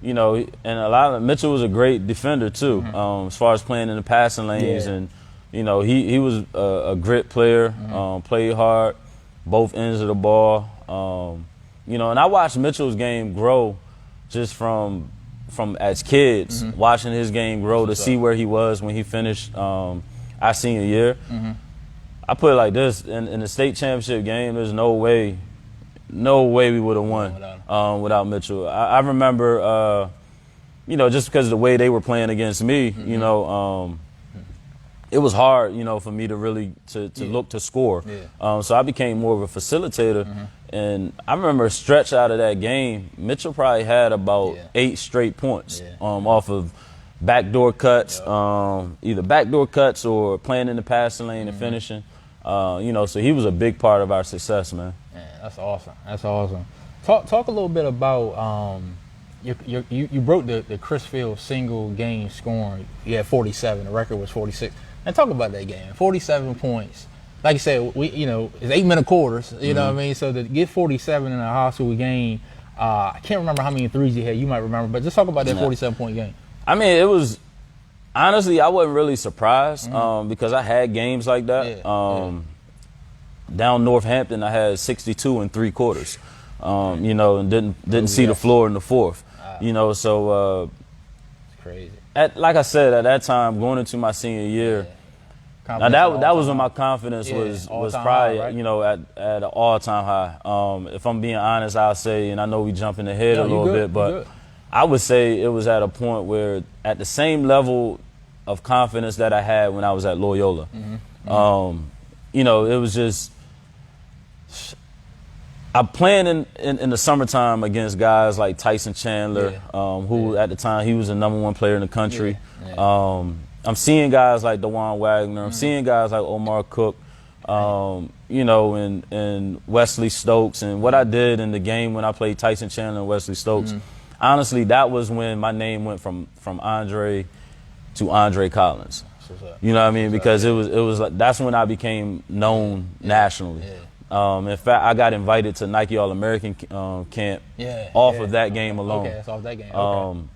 You know, and a lot of Mitchell was a great defender too, as far as playing in the passing lanes, and you know he was a grit player, played hard, both ends of the ball. You know, and I watched Mitchell's game grow just from as kids, watching his game grow to see where he was when he finished our senior year. I put it like this: in the state championship game, there's no way we would have won without Mitchell. I remember, you know, just because of the way they were playing against me, you know, it was hard, you know, for me to really to look to score. So I became more of a facilitator. And I remember a stretch out of that game, Mitchell probably had about 8 straight points off of backdoor cuts, either backdoor cuts or playing in the passing lane and finishing. You know, so he was a big part of our success, man. Man, that's awesome. That's awesome. Talk a little bit about you broke the Crisfield single game scoring. You had 47. The record was 46. And talk about that game. 47 points. Like you said, you know, it's 8-minute quarters. You know what I mean? So to get 47 in a high school game, I can't remember how many threes you had. You might remember, but just talk about that 47-point game. I mean, it was honestly, I wasn't really surprised because I had games like that. Down Northampton, I had 62 in 3 quarters. You know, and didn't see the floor in the fourth. You know, so it's crazy. Like I said, at that time, going into my senior year, now that was when my confidence was probably, right? You know, at an all-time high. If I'm being honest, I'll say, and I know we jumping ahead a little bit, but I would say it was at a point where at the same level of confidence that I had when I was at Loyola. You know, it was just I'm playing in the summertime against guys like Tyson Chandler, who at the time he was the #1 player in the country. I'm seeing guys like DeJuan Wagner. I'm seeing guys like Omar Cook, you know, and Wesley Stokes. And what I did in the game when I played Tyson Chandler and Wesley Stokes, honestly, that was when my name went from Andre to Andre Collins. You know what I mean? Because it was like that's when I became known nationally. In fact, I got invited to Nike All-American camp off of that game alone. Okay, that's off that game.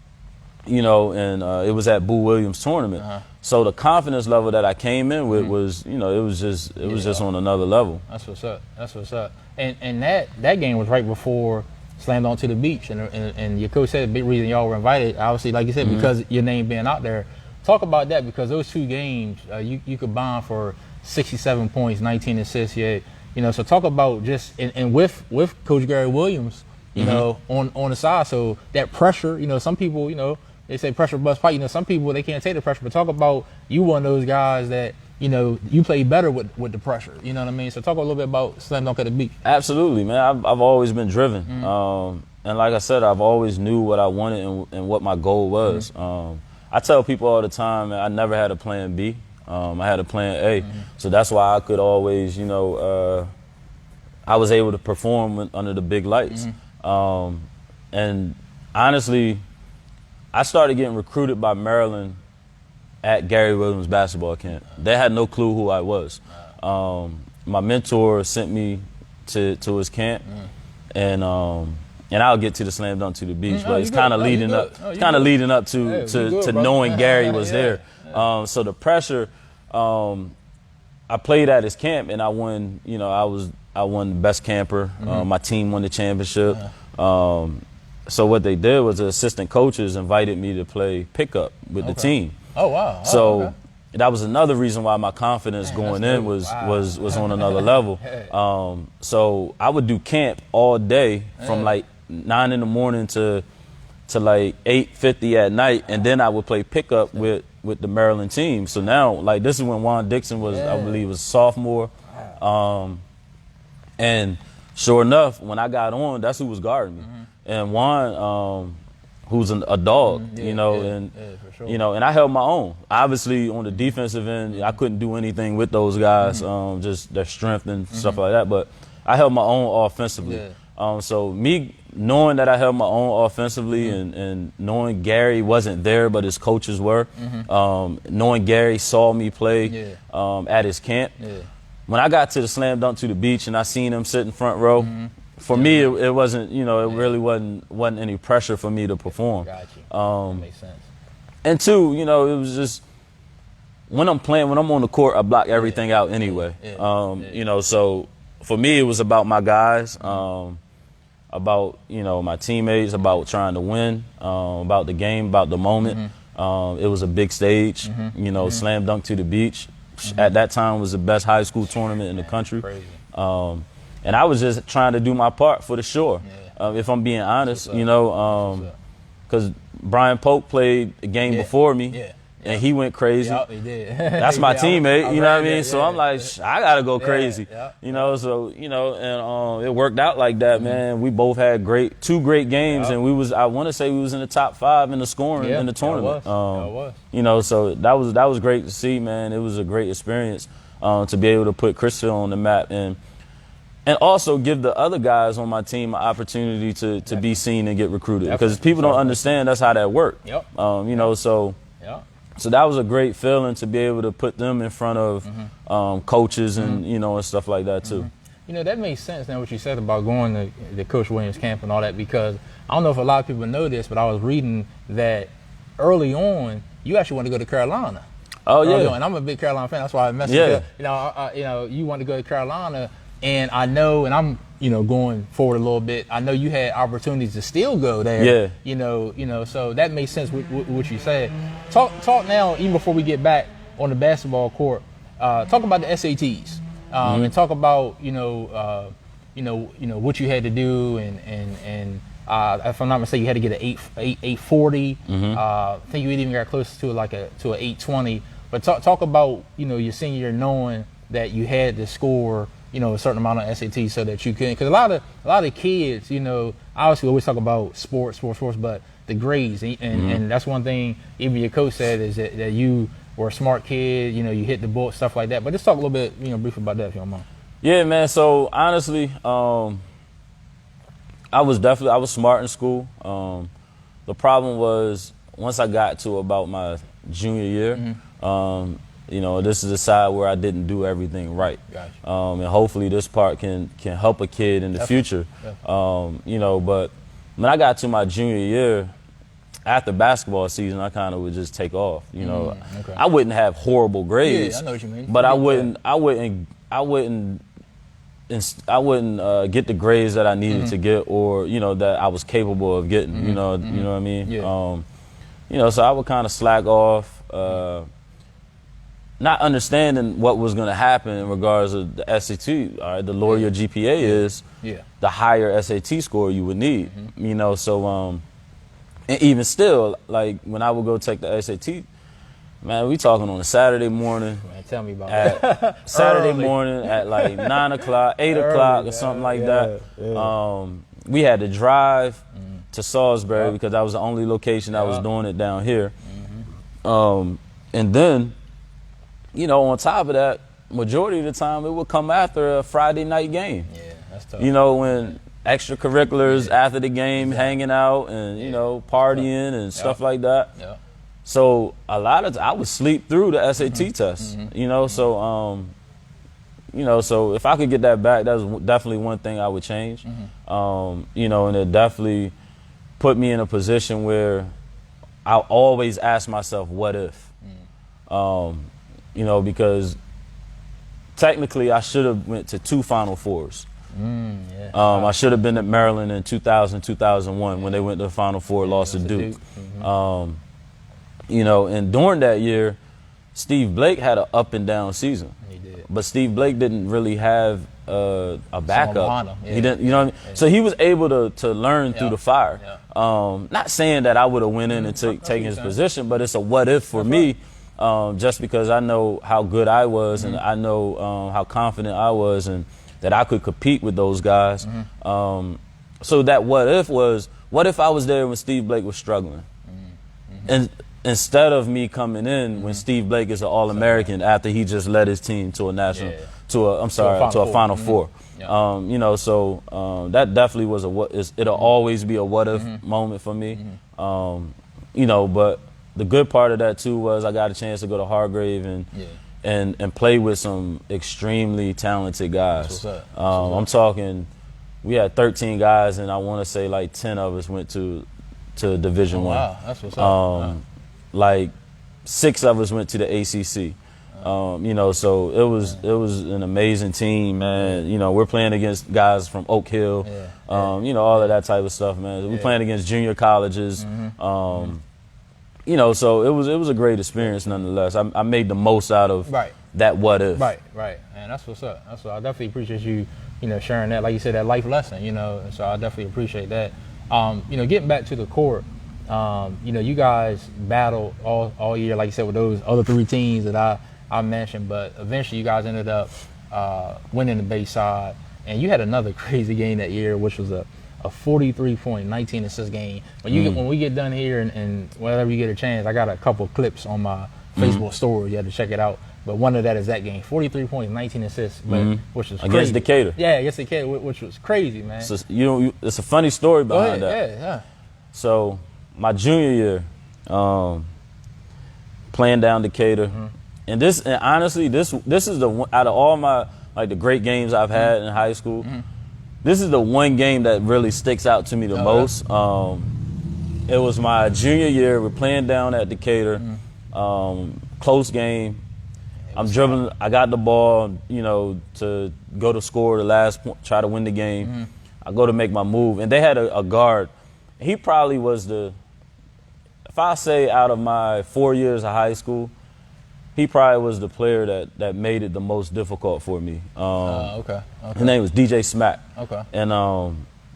You know, and it was at Boo Williams' tournament. So the confidence level that I came in with was, you know, it was just on another level. That's what's up. That's what's up. And that game was right before Slammed Onto the Beach. And your coach said the big reason y'all were invited, obviously, like you said, because your name being out there. Talk about that, because those 2 games, you combined for 67 points, 19 assists. You know, so talk about just and with Coach Gary Williams, you know, on the side. So that pressure, you know, some people, you know, they say pressure busts pipe. You know, some people they can't take the pressure. But talk about you one of those guys that, you know, you play better with the pressure. You know what I mean? So talk a little bit about Slam Dunk at the Beach. Absolutely, man. I've always been driven, and like I said, I've always knew what I wanted and what my goal was. I tell people all the time, man, I never had a plan B. I had a plan A, so that's why I could always, you know, I was able to perform under the big lights. And honestly, I started getting recruited by Maryland at Gary Williams basketball camp. They had no clue who I was. My mentor sent me to his camp, and I'll get to the Slam Dunk to the Beach, but it's kind of leading up. It's kind of leading up to knowing Gary was there. So the pressure. I played at his camp and I won. You know, I was I won the best camper. My team won the championship. So what they did was the assistant coaches invited me to play pickup with the team. Oh wow! So that was another reason why my confidence going in was on another level. So I would do camp all day from like 9 in the morning to like 8:50 at night, and then I would play pickup with the Maryland team. So now, like, this is when Juan Dixon was, I believe, was sophomore. And sure enough, when I got on, that's who was guarding me. And Juan, who's a dog, you know, for sure. You know, and I held my own. Obviously, on the defensive end, I couldn't do anything with those guys, just their strength and stuff like that. But I held my own offensively. So me knowing that I held my own offensively and knowing Gary wasn't there, but his coaches were, knowing Gary saw me play at his camp. When I got to the slam dunk to the beach and I seen him sitting front row, for me, it wasn't, you know, it really wasn't any pressure for me to perform. That makes sense. And two, you know, it was just, when I'm playing, when I'm on the court, I block everything out anyway. You know, so for me, it was about my guys, about, you know, my teammates, about trying to win, about the game, about the moment. It was a big stage, you know, slam dunk to the beach. At that time, was the best high school tournament in the country. And I was just trying to do my part for the shore, if I'm being honest, you know, because Brian Polk played a game before me, and he went crazy. He did. That's my teammate, you know what I mean? So I'm like, I got to go crazy, you know, so, you know, and it worked out like that, man. We both had two great games, and I want to say we was in the top 5 in the scoring in the tournament. You know, so that was great to see, man. It was a great experience to be able to put Crisfield on the map and also give the other guys on my team an opportunity to be seen and get recruited. Because people don't understand that's how that worked. You know, so that was a great feeling to be able to put them in front of coaches and, you know, and stuff like that too. You know, that makes sense now what you said about going to the Coach Williams camp and all that, because I don't know if a lot of people know this, but I was reading that early on, you actually want to go to Carolina. Oh, yeah. And I'm a big Carolina fan. That's why I messaged you. You know, you want to go to Carolina. And I know, and I'm, you know, going forward a little bit, I know you had opportunities to still go there. You know, so that makes sense with what you said. Talk now, even before we get back on the basketball court, talk about the SATs. And talk about, you know, what you had to do and if I'm not mistaken, you had to get an 840. I think you even got close to an 820. But talk about, you know, your senior year knowing that you had to score, you know, a certain amount of SAT so that you can, because a lot of kids, you know, obviously we always talk about sports, but the grades, and that's one thing even your coach said is that you were a smart kid, you know, you hit the ball, stuff like that. But just talk a little bit, you know, briefly about that if you don't mind. Yeah, man. So honestly, I was smart in school. The problem was once I got to about my junior year, you know, this is a side where I didn't do everything right. And hopefully this part can help a kid in the future. You know, but when I got to my junior year, after basketball season, I kind of would just take off. You know, I wouldn't have horrible grades. I know what you mean. But I wouldn't get the grades that I needed to get, or, you know, that I was capable of getting. You know what I mean? You know, so I would kind of slack off. Not understanding what was going to happen in regards to the SAT. All right, the lower your GPA is, the higher SAT score you would need. You know, so and even still, like when I would go take the SAT, man, we talking on a Saturday morning. Man, tell me about that. Saturday morning at like 9 o'clock, 8 o'clock, or something like that. We had to drive to Salisbury because that was the only location I was doing it down here. And then, you know, on top of that, majority of the time it would come after a Friday night game. That's tough. You know, when extracurriculars after the game, hanging out and, you know, partying and stuff like that. So a lot of I would sleep through the SAT test, you know, so, you know, so if I could get that back, that's definitely one thing I would change. You know, and it definitely put me in a position where I always ask myself, what if? You know, because technically I should have went to 2 Final Fours. Yeah. I should have been at Maryland in 2000, 2001 when they went to the Final Four, lost to Duke. You know, and during that year, Steve Blake had an up and down season. He did. But Steve Blake didn't really have a backup. Yeah. He didn't, you know what I mean? Yeah. So he was able to learn through the fire. Yeah. Not saying that I would have went in and taken his position, but it's a what if for me, just because I know how good I was and I know how confident I was and that I could compete with those guys. So that what if was, what if I was there when Steve Blake was struggling? And instead of me coming in when Steve Blake is an All-American after he just led his team to a national, to a Final Four. Yeah. You know, so that definitely was it'll always be a what if moment for me. You know, but the good part of that too was I got a chance to go to Hargrave and play with some extremely talented guys. I'm talking, we had 13 guys and I want to say like 10 of us went to Division I. Wow, that's what's up. Like 6 of us went to the ACC. You know, so it was an amazing team, man. You know, we're playing against guys from Oak Hill, you know, all of that type of stuff, man. We're playing against junior colleges. You know, so it was a great experience nonetheless. I made the most out of that what if. Right. And that's what's up. That's what I definitely appreciate you know, sharing that. Like you said, that life lesson, you know, so I definitely appreciate that. You know, getting back to the court, you know, you guys battled all year, like you said, with those other 3 teams that I mentioned, but eventually you guys ended up winning the Bayside, and you had another crazy game that year, which was a 43-point, 19-assist game. When we get done here and whenever you get a chance, I got a couple clips on my Facebook story. You had to check it out. But one of that is that game, 43 points, 19 assists, which was crazy. Against Decatur. Yeah, against Decatur, which was crazy, man. So, you know, it's a funny story behind that. Yeah. So my junior year, playing down Decatur, and honestly, this is the one, out of all my the great games I've had in high school, this is the one game that really sticks out to me the most. It was my junior year. We're playing down at Decatur, close game. I'm dribbling. I got the ball, you know, to go to score the last point, try to win the game. I go to make my move, and they had a guard. He probably was if I say out of my 4 years of high school, he probably was the player that made it the most difficult for me. Okay. His name was DJ Smack. Okay. And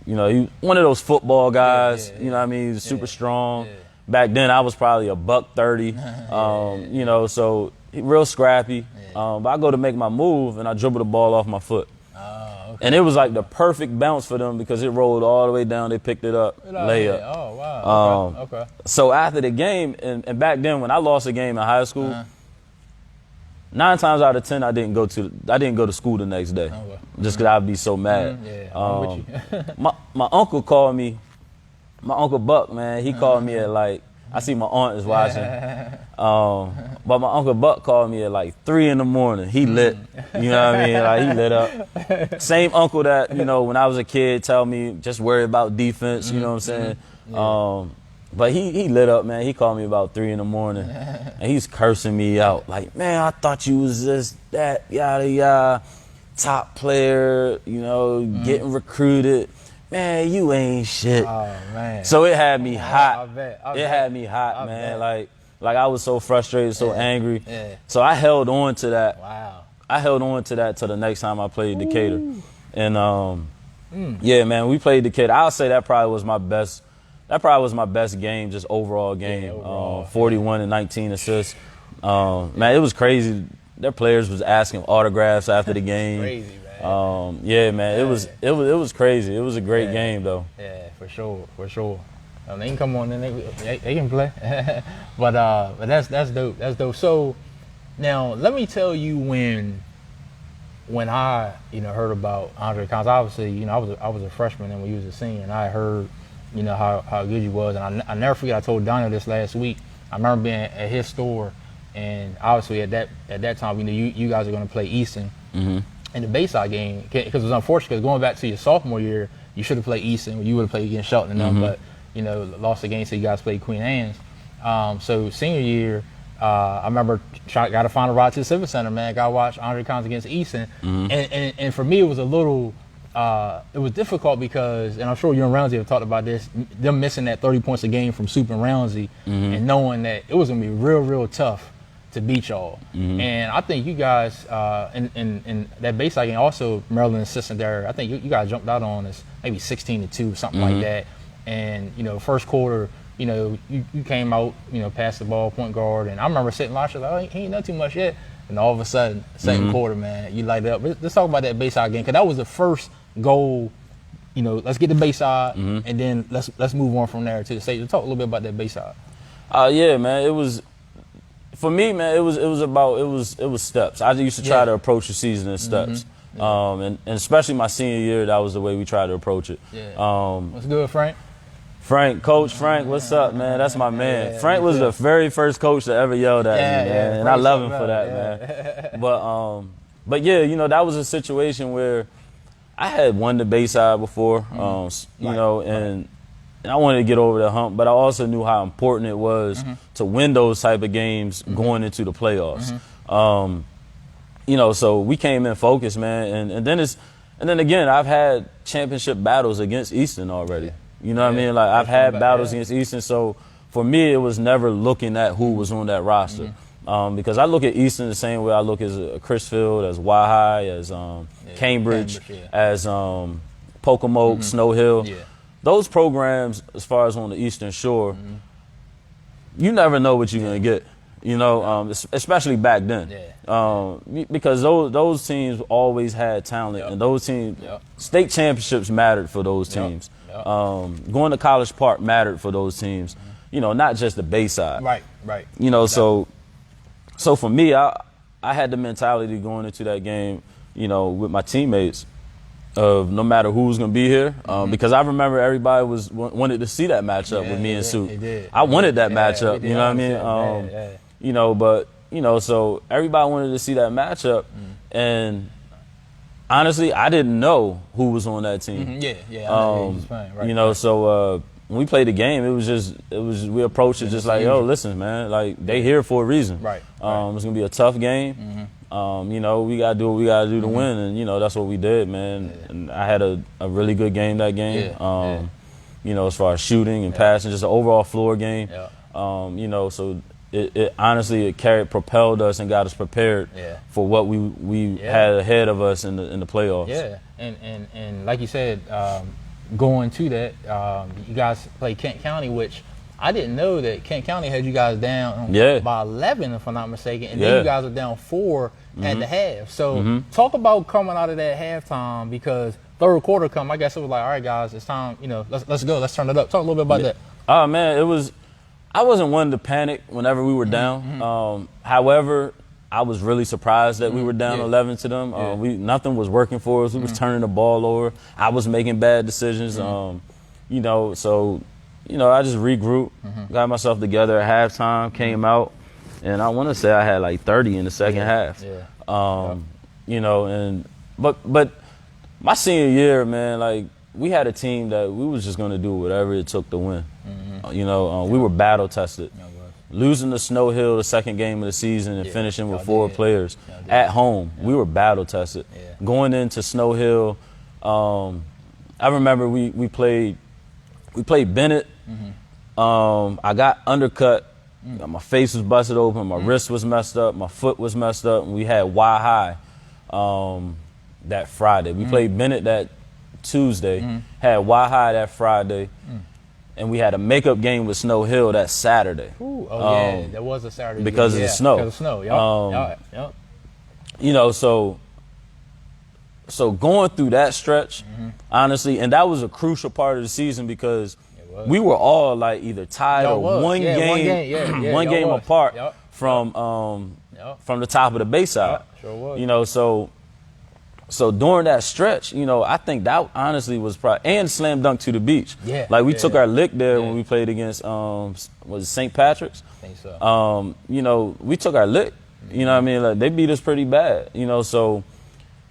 you know, he one of those football guys. You know what I mean? He's super strong. Back then, I was probably $130. You know, so real scrappy. But I go to make my move, and I dribble the ball off my foot. And it was like the perfect bounce for them because it rolled all the way down. They picked it up, layup. Oh, wow. Okay. So after the game, and back then when I lost a game in high school, 9 times out of 10 I didn't go to school the next day, just because I'd be so mad. I'm with you. my uncle called me. My Uncle Buck, man, he called me at I see my aunt is watching. But my Uncle Buck called me at 3 in the morning. He lit. You know what I mean? He lit up. Same uncle that, you know, when I was a kid, tell me just worry about defense, you know what I'm saying? But he lit up, man. He called me about 3 in the morning. And he's cursing me out. Man, I thought you was this, that, yada, yada. Top player, you know, getting recruited. Man, you ain't shit. Oh, man. So it had me hot. It had me hot, man. Like I was so frustrated, so angry. So I held on to that. Wow. I held on to that till the next time I played Decatur. And yeah, man, we played Decatur. I'll say that probably was my best. That probably was my best game, just overall game. 41 and 19 assists. Man, it was crazy. Their players was asking autographs after the game. Crazy, man. Yeah, man, it was crazy. It was a great game, though. Yeah, for sure. They can come on and they can play. but that's dope. That's dope. So now let me tell you when I heard about Andre Collins. Obviously, I was a freshman and when he was a senior, and I heard how good he was, and I never forget. I told Donna this last week. I remember being at his store, and obviously at that time, you guys are going to play Easton. In the Bayside game, because it was unfortunate, because going back to your sophomore year, you should have played Easton, you would have played against Shelton and them, but lost the game, so you guys played Queen Anne's. So senior year, I remember got to find a ride to the Civic Center, man. Got to watch Andre Collins against Easton. And for me, it was a little, it was difficult because, and I'm sure you and Roundsy have talked about this, them missing that 30 points a game from Soup and Roundsy and knowing that it was going to be real, real tough to beat y'all. And I think you guys, in that Bayside game, also Maryland assistant there, I think you guys jumped out on us maybe 16-2, something like that. And, you know, first quarter, you know, you came out, you know, passed the ball, point guard, and I remember sitting watching like, oh, he ain't done too much yet. And all of a sudden, second quarter, man, you light it up. Let's talk about that Bayside game, because that was the first goal. You know, let's get the Bayside, and then let's move on from there to the state. Talk a little bit about that Bayside. Yeah, man, it was, for me, man, it was steps. I used to try to approach the season in steps. And especially my senior year, that was the way we tried to approach it. What's good, Frank? Coach Frank, what's up, man? That's my man. Frank was the very first coach that ever yelled at me, man, and I love him for that, man. But yeah, you know, that was a situation where I had won the Bayside before, you know, and I wanted to get over the hump, but I also knew how important it was to win those type of games going into the playoffs. You know, so we came in focused, man, and then again, I've had championship battles against Easton already. You know what I mean? Like, I've had battles against Easton, so for me, it was never looking at who was on that roster. Because I look at Easton the same way I look as Crisfield, as Y-High, as Cambridge, as Pocomoke, Snow Hill. Those programs, as far as on the Eastern Shore, you never know what you're going to get. You know, especially back then, because those teams always had talent, and those teams, state championships mattered for those teams. Going to College Park mattered for those teams. You know, not just the Bayside. Right. You know, so for me, I had the mentality going into that game, you know, with my teammates, of no matter who was going to be here, because I remember everybody wanted to see that matchup with me and Sue. I wanted that matchup, you know what I mean? You know, but, you know, so everybody wanted to see that matchup, and honestly, I didn't know who was on that team. I know he was playing, right. You know, so when we played the game, we approached it just like, yo, listen, man, like, they here for a reason. It's gonna be a tough game. You know, we gotta do what we gotta do to win, and you know, that's what we did, man. And I had a really good game that game. You know, as far as shooting and passing, just an overall floor game. You know, so it honestly propelled us and got us prepared for what we had ahead of us in the playoffs. And like you said, going to that, you guys played Kent County, which I didn't know that Kent County had you guys down by 11, if I'm not mistaken, and then you guys were down 4 at the half. So talk about coming out of that halftime, because third quarter come, I guess it was like, all right, guys, it's time. You know, let's go, let's turn it up. Talk a little bit about that. Oh man, I wasn't one to panic whenever we were down. However, I was really surprised that we were down 11 to them. Nothing was working for us. We was turning the ball over. I was making bad decisions. You know, so, you know, I just regrouped, got myself together at halftime, came out, and I want to say I had like 30 in the second half. You know, but my senior year, man, like, we had a team that we was just going to do whatever it took to win. You know, we were battle tested. Losing to Snow Hill the second game of the season and finishing with 4 players at home, we were battle tested. Going into Snow Hill, I remember we played Bennett. I got undercut. My face was busted open. My wrist was messed up. My foot was messed up. And we had Y-High that Friday. We played Bennett that Tuesday, had Y-High that Friday, and we had a makeup game with Snow Hill that Saturday. There was a Saturday because of the snow. Because of snow, You know, so going through that stretch, honestly, and that was a crucial part of the season, because we were all like either tied or one game apart from the top of the Bayside. You know, so during that stretch, you know, I think that honestly was probably, and slam dunk to the beach. Like, we took our lick there when we played against was it St. Patrick's? I think so. You know, we took our lick. You know what I mean? Like, they beat us pretty bad. You know, so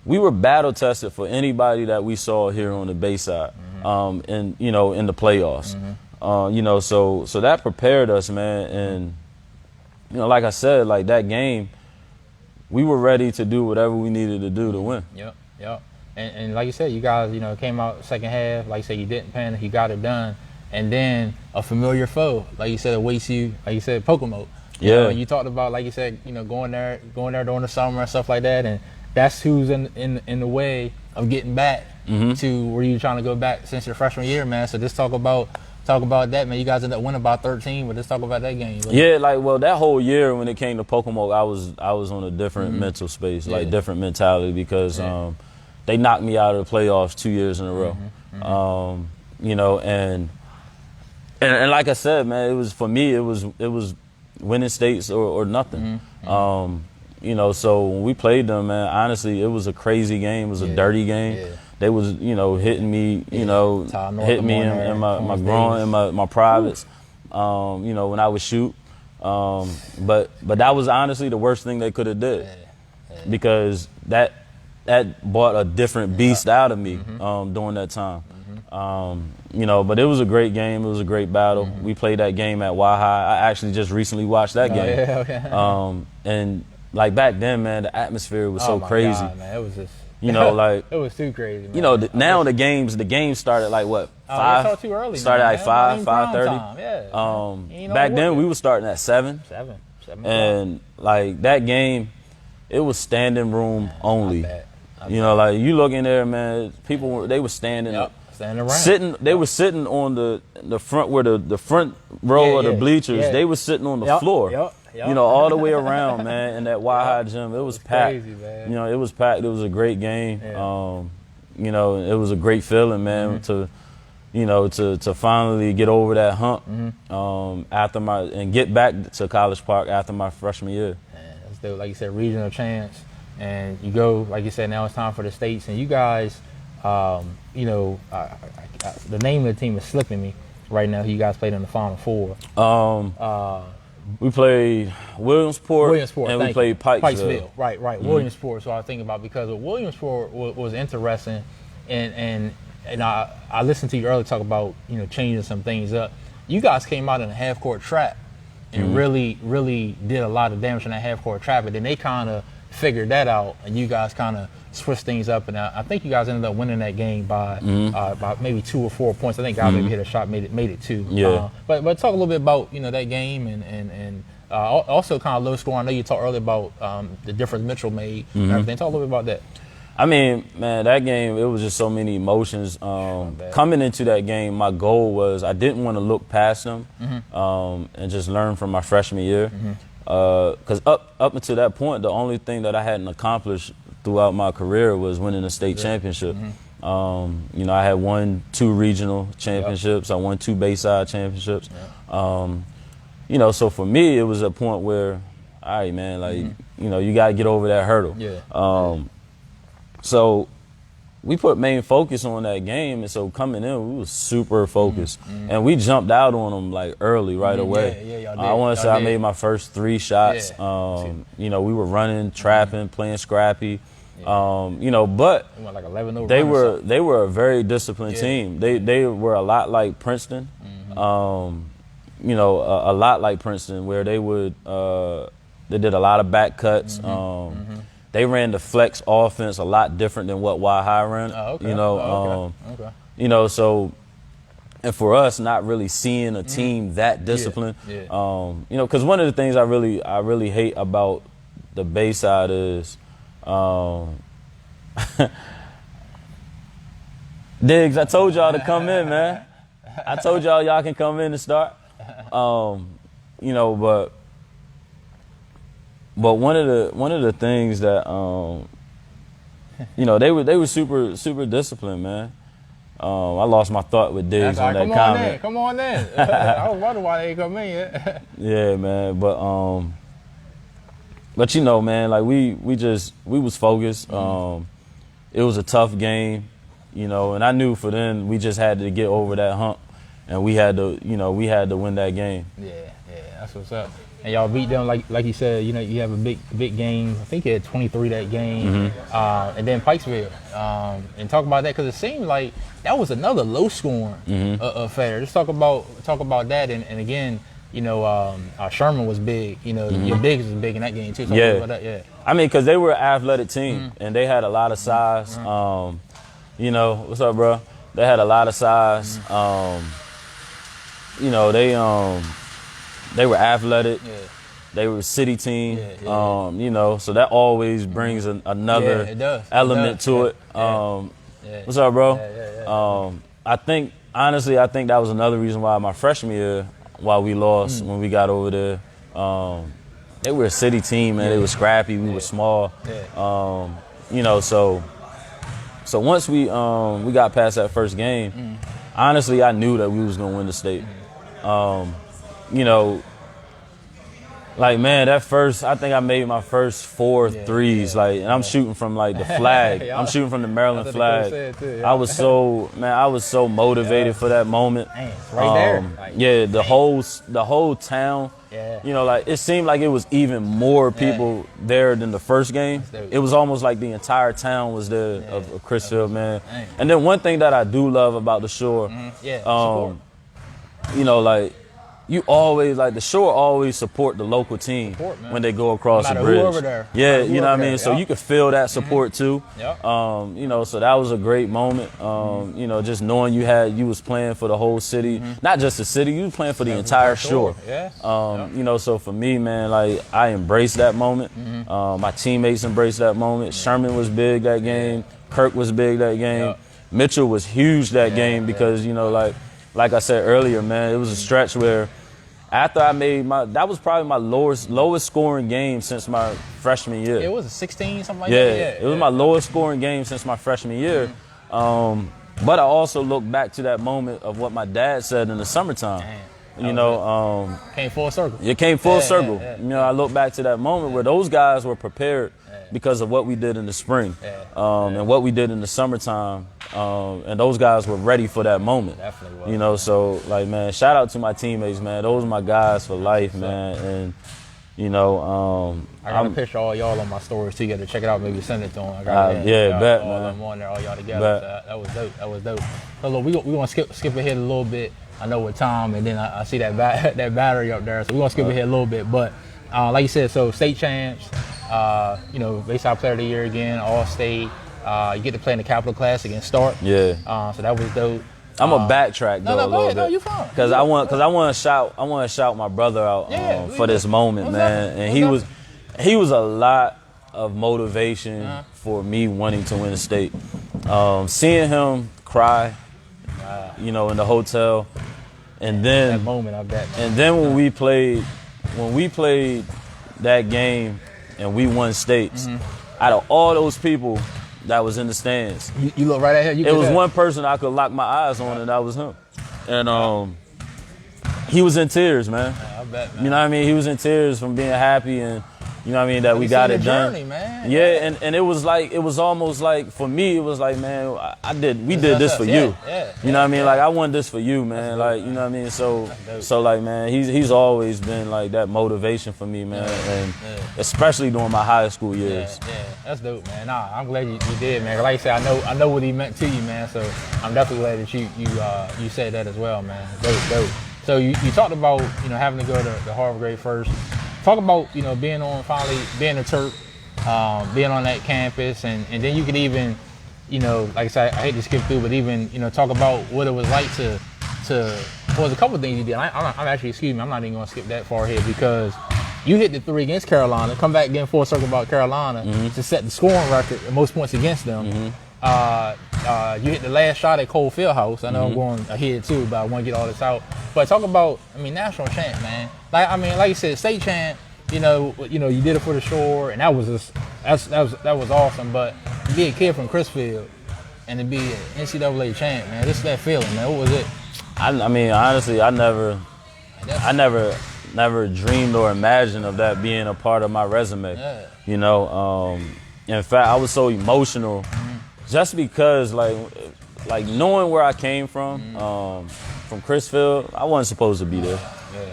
we were battle tested for anybody that we saw here on the Bayside. And you know, in the playoffs. You know, so that prepared us, man, and you know, like I said, like that game, we were ready to do whatever we needed to do to win. Yep. And like you said, you guys, you know, came out second half. Like you said, you didn't panic. You got it done. And then a familiar foe, like you said, awaits you. Like you said, Pokemon. You talked about, like you said, you know, going there during the summer and stuff like that. And that's who's in the way of getting back to where you're trying to go back since your freshman year, man. So just talk about that, man. You guys ended up winning by 13, but let's talk about that game. Yeah, like, well, that whole year when it came to Pokemon, I was on a different mental space, like different mentality, because they knocked me out of the playoffs 2 years in a row. You know, and like I said, man, it was, for me, it was winning states or nothing. You know, so when we played them, man, honestly, it was a crazy game. It was a dirty game. They was, you know, hitting me, you know, hitting me in my groin and my privates, you know, when I would shoot. But that was honestly the worst thing they could have did, because that brought a different beast out of me during that time. You know, but it was a great game. It was a great battle. We played that game at Wahai. I actually just recently watched that game. And like back then, man, the atmosphere was so crazy. God, man. It was just, you know, like it was too crazy, man. You know, now the games started like what, 5? It's too early. Started now, at 5:30. Back then we were starting at 7. 7. And like that game, it was standing room only. You know, like you look in there, man, people they were standing up. Standing around. They were sitting on the front, where the front row of the bleachers. They were sitting on the floor. You know, all the way around, man. In that Wahai gym, it was packed. Crazy, man. You know, it was packed. It was a great game. You know, it was a great feeling, man, to, you know, to finally get over that hump after and get back to College Park after my freshman year. Man, that's dope. Like you said, regional chance, and you go, like you said, now it's time for the states, and you guys. You know, the name of the team is slipping me right now. You guys played in the Final Four. We played Williamsport, and we played Pikesville. Right. Williamsport. So I was thinking about, because Williamsport was interesting, and I listened to you earlier talk about, you know, changing some things up. You guys came out in a half-court trap and really did a lot of damage in that half-court trap, but then they kind of figured that out, and you guys kind of switch things up, and I think you guys ended up winning that game by maybe 2 or 4 points. I think guys maybe hit a shot, made it 2. But talk a little bit about, you know, that game, and also kind of low score. I know you talked earlier about the difference Mitchell made and everything. Talk a little bit about that. I mean, man, that game, it was just so many emotions. Coming into that game, my goal was I didn't want to look past them and just learn from my freshman year. Because up until that point, the only thing that I hadn't accomplished throughout my career was winning a state championship. You know, I had won 2 regional championships. I won 2 Bayside championships. You know, so for me, it was a point where, all right, man, like, you know, you got to get over that hurdle. So we put main focus on that game, and so coming in, we was super focused, and we jumped out on them like early, right away. Y'all did. I want to say I made my first 3 shots. You know, we were running, trapping, playing scrappy. You know, but like they were a very disciplined team. They were a lot like Princeton. You know, a lot like Princeton, where they did a lot of back cuts. They ran the flex offense a lot different than what Wahai ran. You know, you know, so, and for us, not really seeing a team that disciplined. You know, because one of the things I really hate about the Bayside is, Diggs, I told y'all to come in, man. I told y'all can come in and start. You know, but one of the things that you know, they were super disciplined, man. I lost my thought with Diggs on that comment. Come on in. I was wondering why they ain't come in yet. Yeah, man. But you know, man, like we was focused. It was a tough game, you know, and I knew for them we just had to get over that hump, and we had to win that game. Yeah, that's what's up. And y'all beat them, like you said, you know, you have a big game. I think you had 23 that game, and then Pikesville. And talk about that, because it seemed like that was another low scoring affair. Just talk about that, and again, Sherman was big. Your bigs was big in that game too. So yeah. I mean, because they were an athletic team, and they had a lot of size. What's up, bro? They had a lot of size. They were athletic. Yeah. They were a city team. So that always brings another element to it. What's up, bro? I think that was another reason why my freshman year, why we lost when we got over there. They were a city team, man. They were scrappy. We were small. So once we got past that first game, honestly, I knew that we was gonna win the state. I think I made my first 4 threes, and I'm shooting from the flag. I'm shooting from the Maryland flag. I was so motivated for that moment. Man, right there. The whole town. Yeah. It seemed like it was even more people there than the first game. It was almost like the entire town was there of Crisfield, man. And then one thing that I do love about the Shore, you always the Shore always support the local team when they go across the bridge. Over there. Yeah, you know what I mean? So you could feel that support too. Yep. So that was a great moment. Just knowing you was playing for the whole city, not just the city, you was playing for the entire Shore. Yeah. So for me, man, I embraced that moment. My teammates embraced that moment. Sherman was big that game. Kirk was big that game. Yep. Mitchell was huge that game because, like I said earlier, man, it was a stretch where after I made that was probably my lowest scoring game since my freshman year. It was a 16, something like that? Yeah, it was my lowest scoring game since my freshman year. But I also look back to that moment of what my dad said in the summertime. Came full circle. It came full circle. I look back to that moment where those guys were prepared because of what we did in the spring and what we did in the summertime. And those guys were ready for that moment. Definitely was. Man, shout out to my teammates, man. Those are my guys for life, man. And, I got a picture of all y'all on my stories too. You got to check it out. Maybe send it to them. Bet, man. All them on there, all y'all together. So that was dope. So look, we want to skip ahead a little bit. I know with Tom, and then I see that battery up there. So we're going to skip ahead a little bit. But like you said, so state champs, Bayside Player of the Year again, All-State. You get to play in the Capital Class against Stark. Yeah. So that was dope. I'm a backtrack though a little bit. No, you fine. Because I want to shout my brother out for this moment, man. And he was a lot of motivation for me wanting to win the state. Seeing him cry, in the hotel, and then that moment, I bet. And then when we played that game and we won states, out of all those people that was in the stands, you look right at him. It was one person I could lock my eyes on, and that was him. And he was in tears, man. I bet, man. You know what I mean? He was in tears from being happy and. You know what I mean? That we got it done. Journey, man. Yeah, and it was almost like, for me, it was like, man, we did this for you. You know what I mean? Like, I want this for you, man. Like, you know what I mean? So like, man, he's always been like that motivation for me, man. And especially during my high school years. Yeah, that's dope, man. Nah, I'm glad you did, man. Like I said, I know what he meant to you, man. So I'm definitely glad that you said that as well, man. Dope. So you talked about, having to go to Harvard grade first. Talk about, being a Terp, being on that campus, and then you could even, like I said, I hate to skip through, but even, talk about what it was like to well, there's a couple of things you did. I'm actually, I'm not even going to skip that far ahead because you hit the 3 against Carolina, come back again full circle about Carolina to set the scoring record, most points against them. You hit the last shot at Cole Fieldhouse. I know I'm going ahead too, but I want to get all this out. But talk about, national champ, man. Like you said, state champ. You did it for the Shore, and that was awesome. But to be a kid from Crisfield and to be an NCAA champ, man, this is that feeling, man. What was it? Honestly, I never dreamed or imagined of that being a part of my resume. Yeah. In fact, I was so emotional just because, like knowing where I came from Crisfield, I wasn't supposed to be there.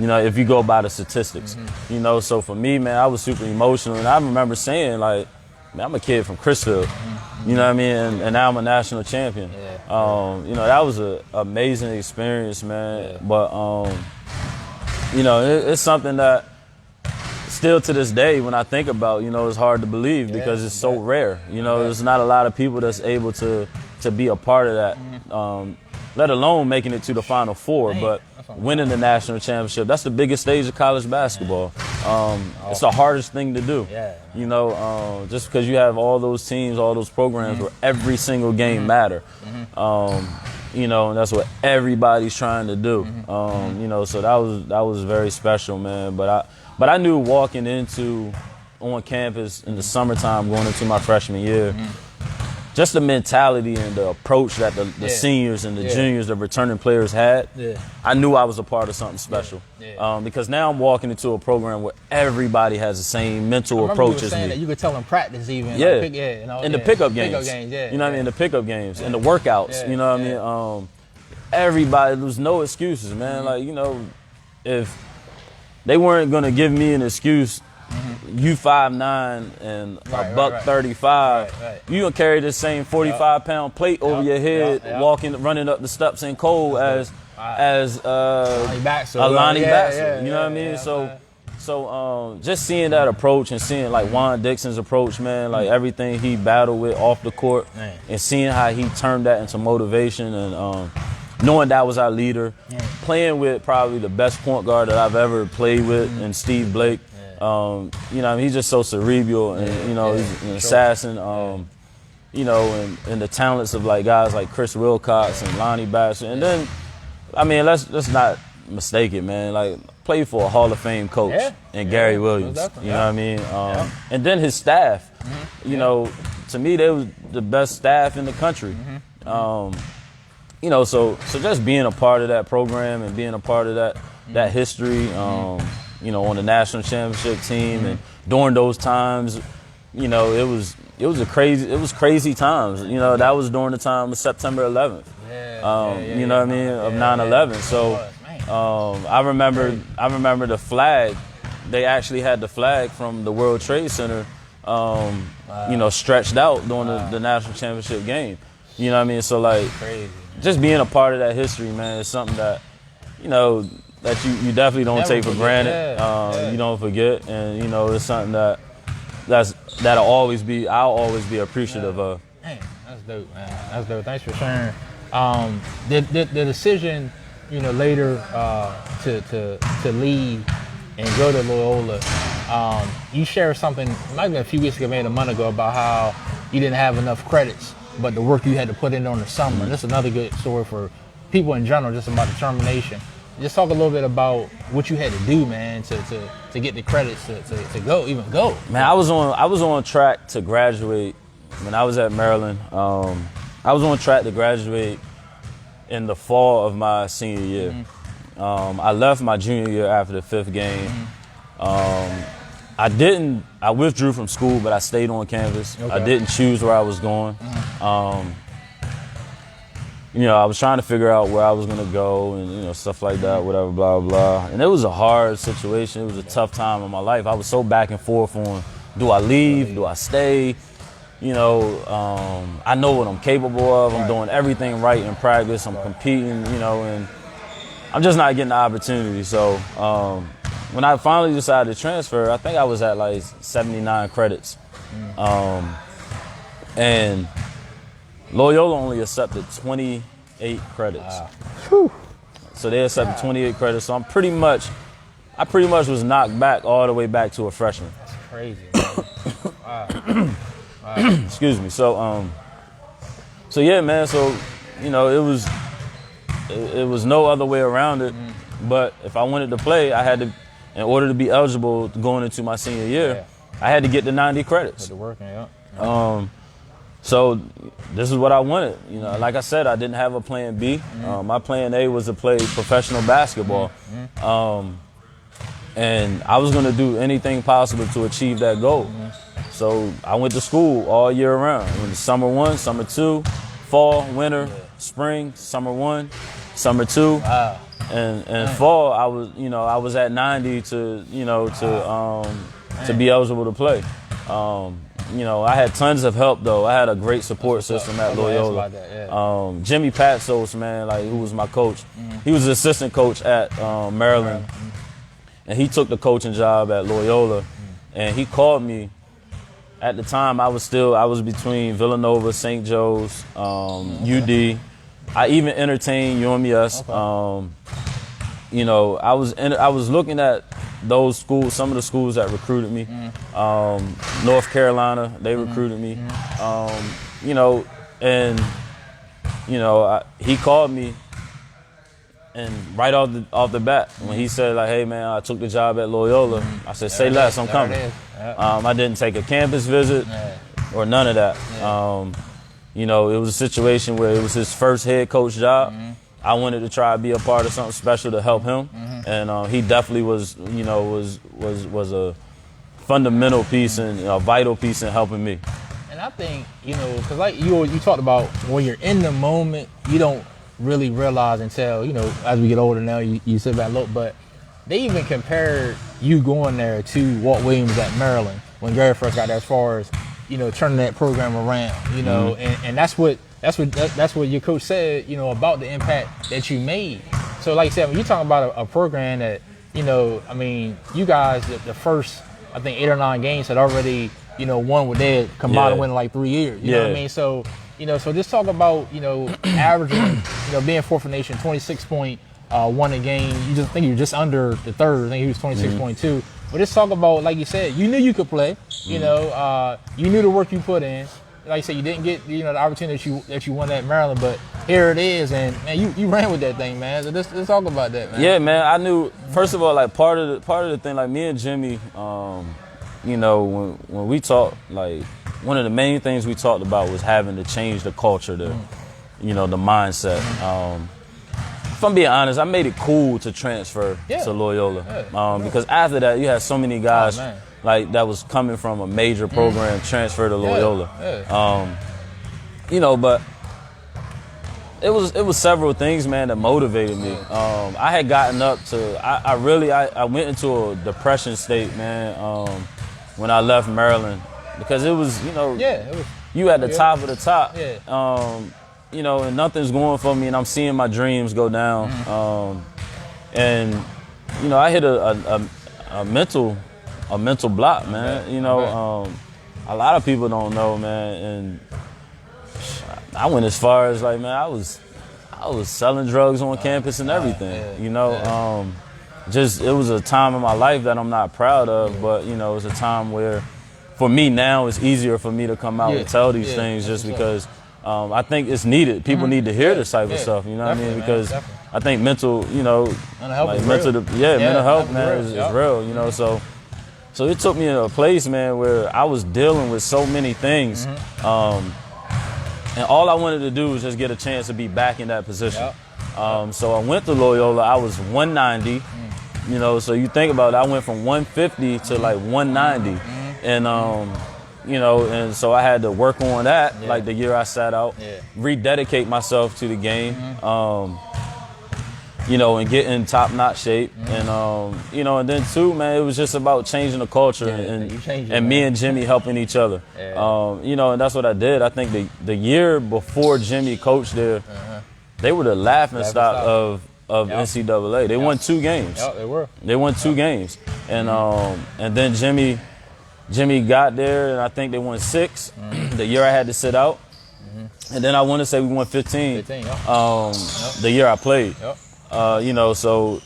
If you go by the statistics, so for me, man, I was super emotional. And I remember saying, like, man, I'm a kid from Crisfield, you know what I mean? And now I'm a national champion. That was an amazing experience, man. But you know, it's something that still to this day, when I think about, you know, it's hard to believe because it's so rare. You know, there's not a lot of people that's able to be a part of that, let alone making it to the Final Four. But winning the national championship, that's the biggest stage of college basketball. It's the hardest thing to do. You know, just because you have all those teams, all those programs where every single game matter. You know, and that's what everybody's trying to do. You know, so that was very special, man. But I knew walking on campus in the summertime, going into my freshman year, just the mentality and the approach that the seniors and the juniors, the returning players had, I knew I was a part of something special. Because now I'm walking into a program where everybody has the same mental approach as me. That you could tell in practice even. In the pickup games. You know what I mean? In the pickup games. In the workouts. You know what I mean? Everybody, there was no excuses, man. Like, you know, if they weren't going to give me an excuse, you 5'9" and a buck 35. You gonna carry this same 45-pound plate over your head, running up the steps in cold as Lonnie Baxter. You know what I mean? So just seeing that approach and seeing like Juan Dixon's approach, man, like everything he battled with off the court, and seeing how he turned that into motivation, and knowing that was our leader, playing with probably the best point guard that I've ever played with, and Steve Blake. You know, he's just so cerebral, and you know, he's an assassin. You know, and the talents of like guys like Chris Wilcox and Lonnie Baxter, and then, I mean, let's not mistake it, man. Like, played for a Hall of Fame coach and Gary Williams. You know what I mean? And then his staff. You know, to me, they was the best staff in the country. You know, so just being a part of that program and being a part of that history. You know, on the national championship team, and during those times, you know, it was crazy times. You know, that was during the time of September 11th. You know what I mean, of 9/11. So I remember the flag. They actually had the flag from the World Trade Center, you know, stretched out during the national championship game. You know what I mean? So like, just being a part of that history, man, is something that, you know, that you definitely don't take for granted. You don't forget, and you know, it's something that'll always be. I'll always be appreciative of. Man, that's dope, man. That's dope. Thanks for sharing. The decision, you know, later to leave and go to Loyola. You shared something, might have been a few weeks ago, maybe a month ago, about how you didn't have enough credits, but the work you had to put in on the summer. That's another good story for people in general, just about determination. Just talk a little bit about what you had to do, man, to get the credits to go. Man, I was on track to graduate when I was at Maryland. I was on track to graduate in the fall of my senior year. I left my junior year after the 5th game. I withdrew from school, but I stayed on campus. I didn't choose where I was going. You know, I was trying to figure out where I was going to go and, you know, stuff like that, whatever, blah, blah. And it was a hard situation. It was a tough time in my life. I was so back and forth on, do I leave? Do I stay? You know, I know what I'm capable of. I'm doing everything right in practice. I'm competing, you know, and I'm just not getting the opportunity. So when I finally decided to transfer, I think I was at like 79 credits. And Loyola only accepted 28 credits. So they accepted 28 credits. So I pretty much was knocked back all the way back to a freshman. That's crazy. Excuse me. So yeah, man. So, you know, it was no other way around it. But if I wanted to play, I had to, in order to be eligible going into my senior year, I had to get the 90 credits. Put the work in, So this is what I wanted. You know, like I said, I didn't have a plan B. My plan A was to play professional basketball. And I was going to do anything possible to achieve that goal. So I went to school all year round. I went to summer 1, summer 2, fall, winter, spring, summer 1, summer 2. And fall, I was at 90 to be eligible to play. You know, I had tons of help, though. I had a great support system at Loyola. Jimmy Patsos, man, like, who was my coach. He was the assistant coach at Maryland. and he took the coaching job at Loyola, and he called me. At the time, I was between Villanova, St. Joe's, UD. I even entertained UMES. Okay. You know, I was looking at those schools, some of the schools that recruited me. North Carolina, they recruited me. You know, and you know, he called me, and right off the bat, when he said like, "Hey man, I took the job at Loyola," I said, "Say less, I'm coming." I didn't take a campus visit or none of that. You know, it was a situation where it was his first head coach job. I wanted to try to be a part of something special to help him, and he definitely was, you know, was a fundamental piece and a vital piece in helping me. And I think, you know, because like you talked about, when you're in the moment, you don't really realize until, you know, as we get older now, you sit back and look. But they even compared you going there to Walt Williams at Maryland when Gary first got there, as far as, you know, turning that program around, you know, and that's what your coach said, you know, about the impact that you made. So like I said, when you're talking about a program that, you know, I mean, you guys, the first, I think 8 or 9 games had already, you know, won with their combined win in like 3 years. You know what I mean? So, you know, so just talk about, you know, averaging, you know, being fourth in the nation, 26.1 a game. You were just under the third. I think he was 26.2. But just talk about, like you said, you knew you could play. You know, you knew the work you put in. Like you said, you didn't get, you know, the opportunity that you won at Maryland, but here it is, and man, you ran with that thing, man. So let's talk about that, man. Yeah, man. I knew, first of all, like part of the thing, like me and Jimmy, you know, when we talked, like one of the main things we talked about was having to change the culture, you know, the mindset. If I'm being honest, I made it cool to transfer to Loyola, because after that, you had so many guys like that was coming from a major program transfer to Loyola. You know, but it was several things, man, that motivated me. I had gotten up to, I went into a depression state, man, when I left Maryland, because it was, you know, you at the top of the top. You know, and nothing's going for me, and I'm seeing my dreams go down. And you know, I hit a mental block, man. You know, a lot of people don't know, man. And I went as far as like, man, I was selling drugs on campus and everything. You know, just it was a time in my life that I'm not proud of, but you know, it's a time where, for me now, it's easier for me to come out and tell these things, just because. I think it's needed. People need to hear this type of stuff, you know what I mean? Because I think mental, you know, mental health, man, is real, you know. So it took me to a place, man, where I was dealing with so many things, and all I wanted to do was just get a chance to be back in that position. So I went to Loyola. I was 190, you know. So you think about it, I went from 150 to like 190, and you know, and so I had to work on that, like the year I sat out, rededicate myself to the game, you know, and get in top-notch shape. And, you know, and then too, man, it was just about changing the culture and me and Jimmy helping each other. You know, and that's what I did. I think the year before Jimmy coached there, they were the laughing stock of NCAA. They won 2 games. They were. They won 2 games. And then Jimmy got there, and I think they won 6 the year I had to sit out. And then I want to say we won 15 the year I played. You know, so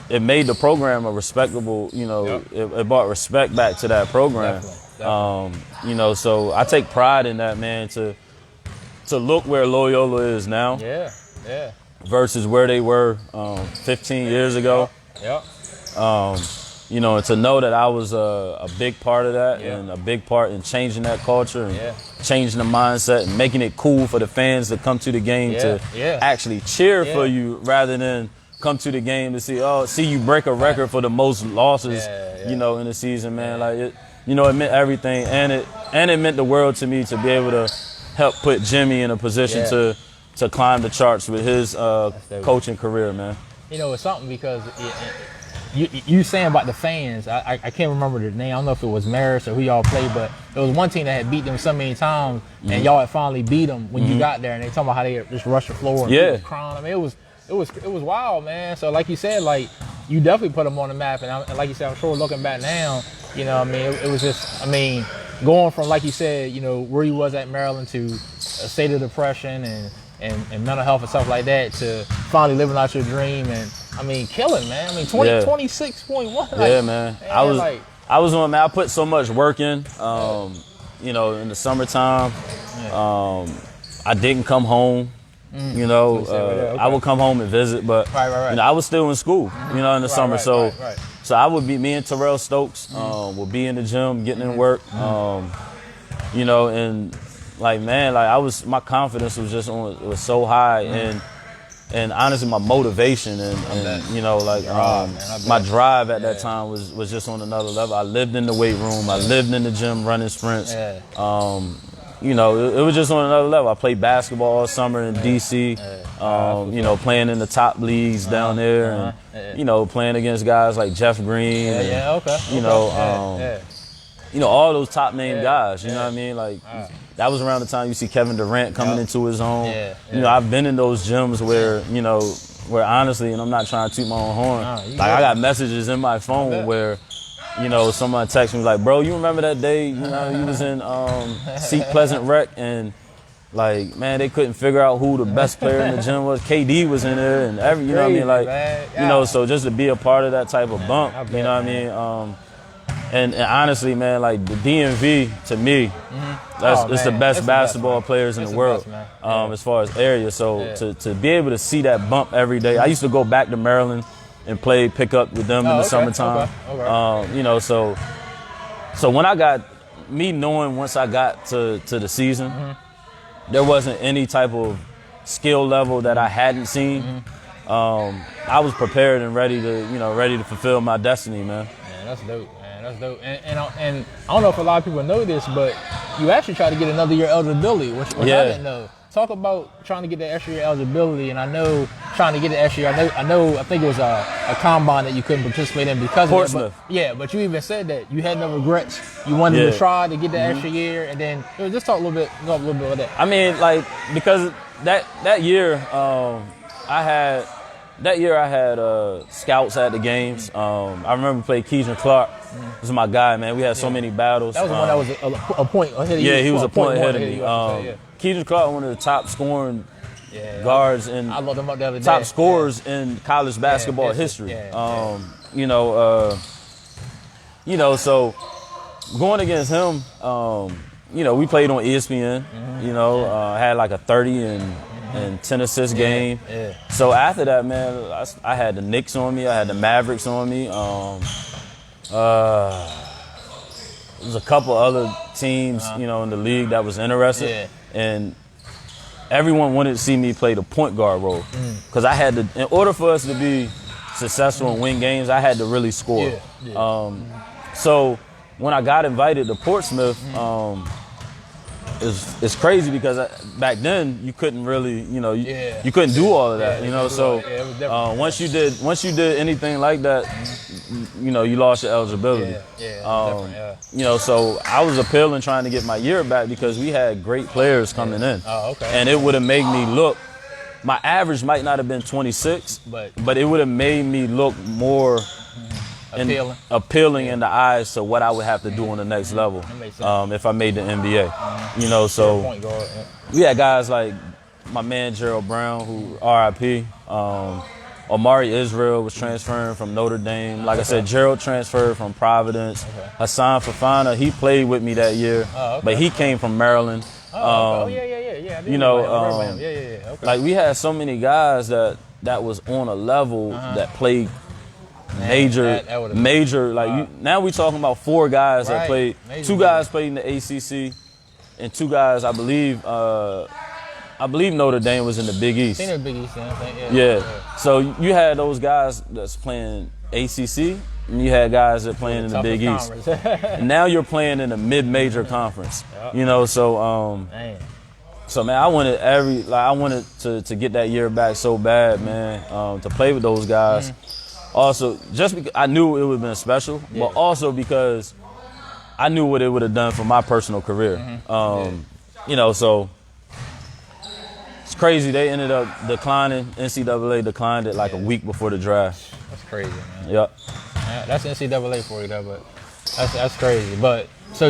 it made the program a respectable, you know, it brought respect back to that program. Definitely. You know, so I take pride in that, man, to look where Loyola is now versus where they were 15 years ago. You know, and to know that I was a big part of that and a big part in changing that culture and changing the mindset and making it cool for the fans to come to the game to actually cheer for you rather than come to the game to see you break a record for the most losses, you know, in the season, man. Like, it, you know, it meant everything, and it meant the world to me to be able to help put Jimmy in a position to climb the charts with his coaching career, man. You know, it's something because you saying about the fans, I can't remember the name. I don't know if it was Maris or who y'all played, but it was one team that had beat them so many times, and y'all had finally beat them when you got there, and they talking about how they just rushed the floor and was crying. I mean, it was wild, man. So like you said, like you definitely put him on the map. And like you said, I'm sure looking back now, you know, I mean, it was just, I mean, going from, like you said, you know, where he was at Maryland to a state of depression and mental health and stuff like that to finally living out your dream. And I mean, killing, man. I mean, 26.1. Yeah, man. I was on, man. I put so much work in. You know, in the summertime, I didn't come home. You know, I would come home and visit, but you know, I was still in school. You know, in the summer, so I would be, me and Terrell Stokes would be in the gym getting in work. You know, and like, man, like my confidence was just was so high, and honestly, my motivation and you know, like my drive at that time was just on another level. I lived in the weight room. I lived in the gym running sprints. You know, it was just on another level. I played basketball all summer in D.C., you know, playing in the top leagues down there, and, you know, playing against guys like Jeff Green. You know, you know, all those top name guys, you know what I mean? Like, that was around the time you see Kevin Durant coming into his own. You know, I've been in those gyms where, you know, where honestly, and I'm not trying to toot my own horn, like I got messages in my phone where, you know, someone texts me like, bro, you remember that day, you know, you was in Seat Pleasant Rec, and like, man, they couldn't figure out who the best player in the gym was. KD was in there, and you know what I mean? Like, you know, so just to be a part of that type of bump, you know what I mean? And honestly, man, like the DMV to me, it's the best basketball players in the world, as far as area. So to be able to see that bump every day, I used to go back to Maryland and play pickup with them in the summertime. You know, so when I got knowing once I got to the season, there wasn't any type of skill level that I hadn't seen. I was prepared and ready to fulfill my destiny, man. Man, that's dope. That's dope. And I don't know if a lot of people know this, but you actually tried to get another year eligibility, which I didn't know. Talk about trying to get the extra year eligibility, and I know trying to get the extra year. I think it was a combine that you couldn't participate in because Portsmouth. of it. But you even said that you had no regrets. You wanted to try to get the extra year, and then just talk a little bit about that. I mean, like, because that year I had scouts at the games. I remember playing Keegan Clark. This is my guy, man. We had so many battles. That was the one that was a point ahead of you. Yeah, he was a point ahead of me. Keegan Clark, one of the top scoring guards and I looked him up the other day. top scorers in college basketball history. You know, so going against him, you know, we played on ESPN. You know, had like a 30 and 10 assist game. So after that, man, I had the Knicks on me. I had the Mavericks on me. There was a couple other teams, you know, in the league that was interested, and everyone wanted to see me play the point guard role because I had to. In order for us to be successful and win games, I had to really score. So when I got invited to Portsmouth, it's crazy because back then you couldn't really, you know, you couldn't do all of that, you know. So once you did anything like that, you know, you lost your eligibility. You know, so I was appealing trying to get my year back because we had great players coming in, and it would have made me look. My average might not have been 26, but it would have made me look more appealing in the eyes to what I would have to do on the next level if I made the NBA. You know, so we had guys like my man Gerald Brown, who RIP. Omari Israel was transferring from Notre Dame. Like I said, Gerald transferred from Providence. Hassan Fafana, he played with me that year, but he came from Maryland. You know, like we had so many guys that was on a level that played major. Like now we talking about 4 guys that played. 2 guys played in the ACC, and 2 guys, I believe Notre Dame was in the Big East. Seen the Big East, I think. So you had those guys that's playing ACC, and you had guys that playing in the Big East. And now you're playing in a mid-major conference. You know, so so man, I wanted to get that year back so bad, man, to play with those guys. Also, just because I knew it would have been special, but also because I knew what it would have done for my personal career. You know, so It's crazy. They ended up declining. NCAA declined it like a week before the draft. That's crazy, man. Yep. Yeah, that's NCAA for you, though. But that's crazy. But so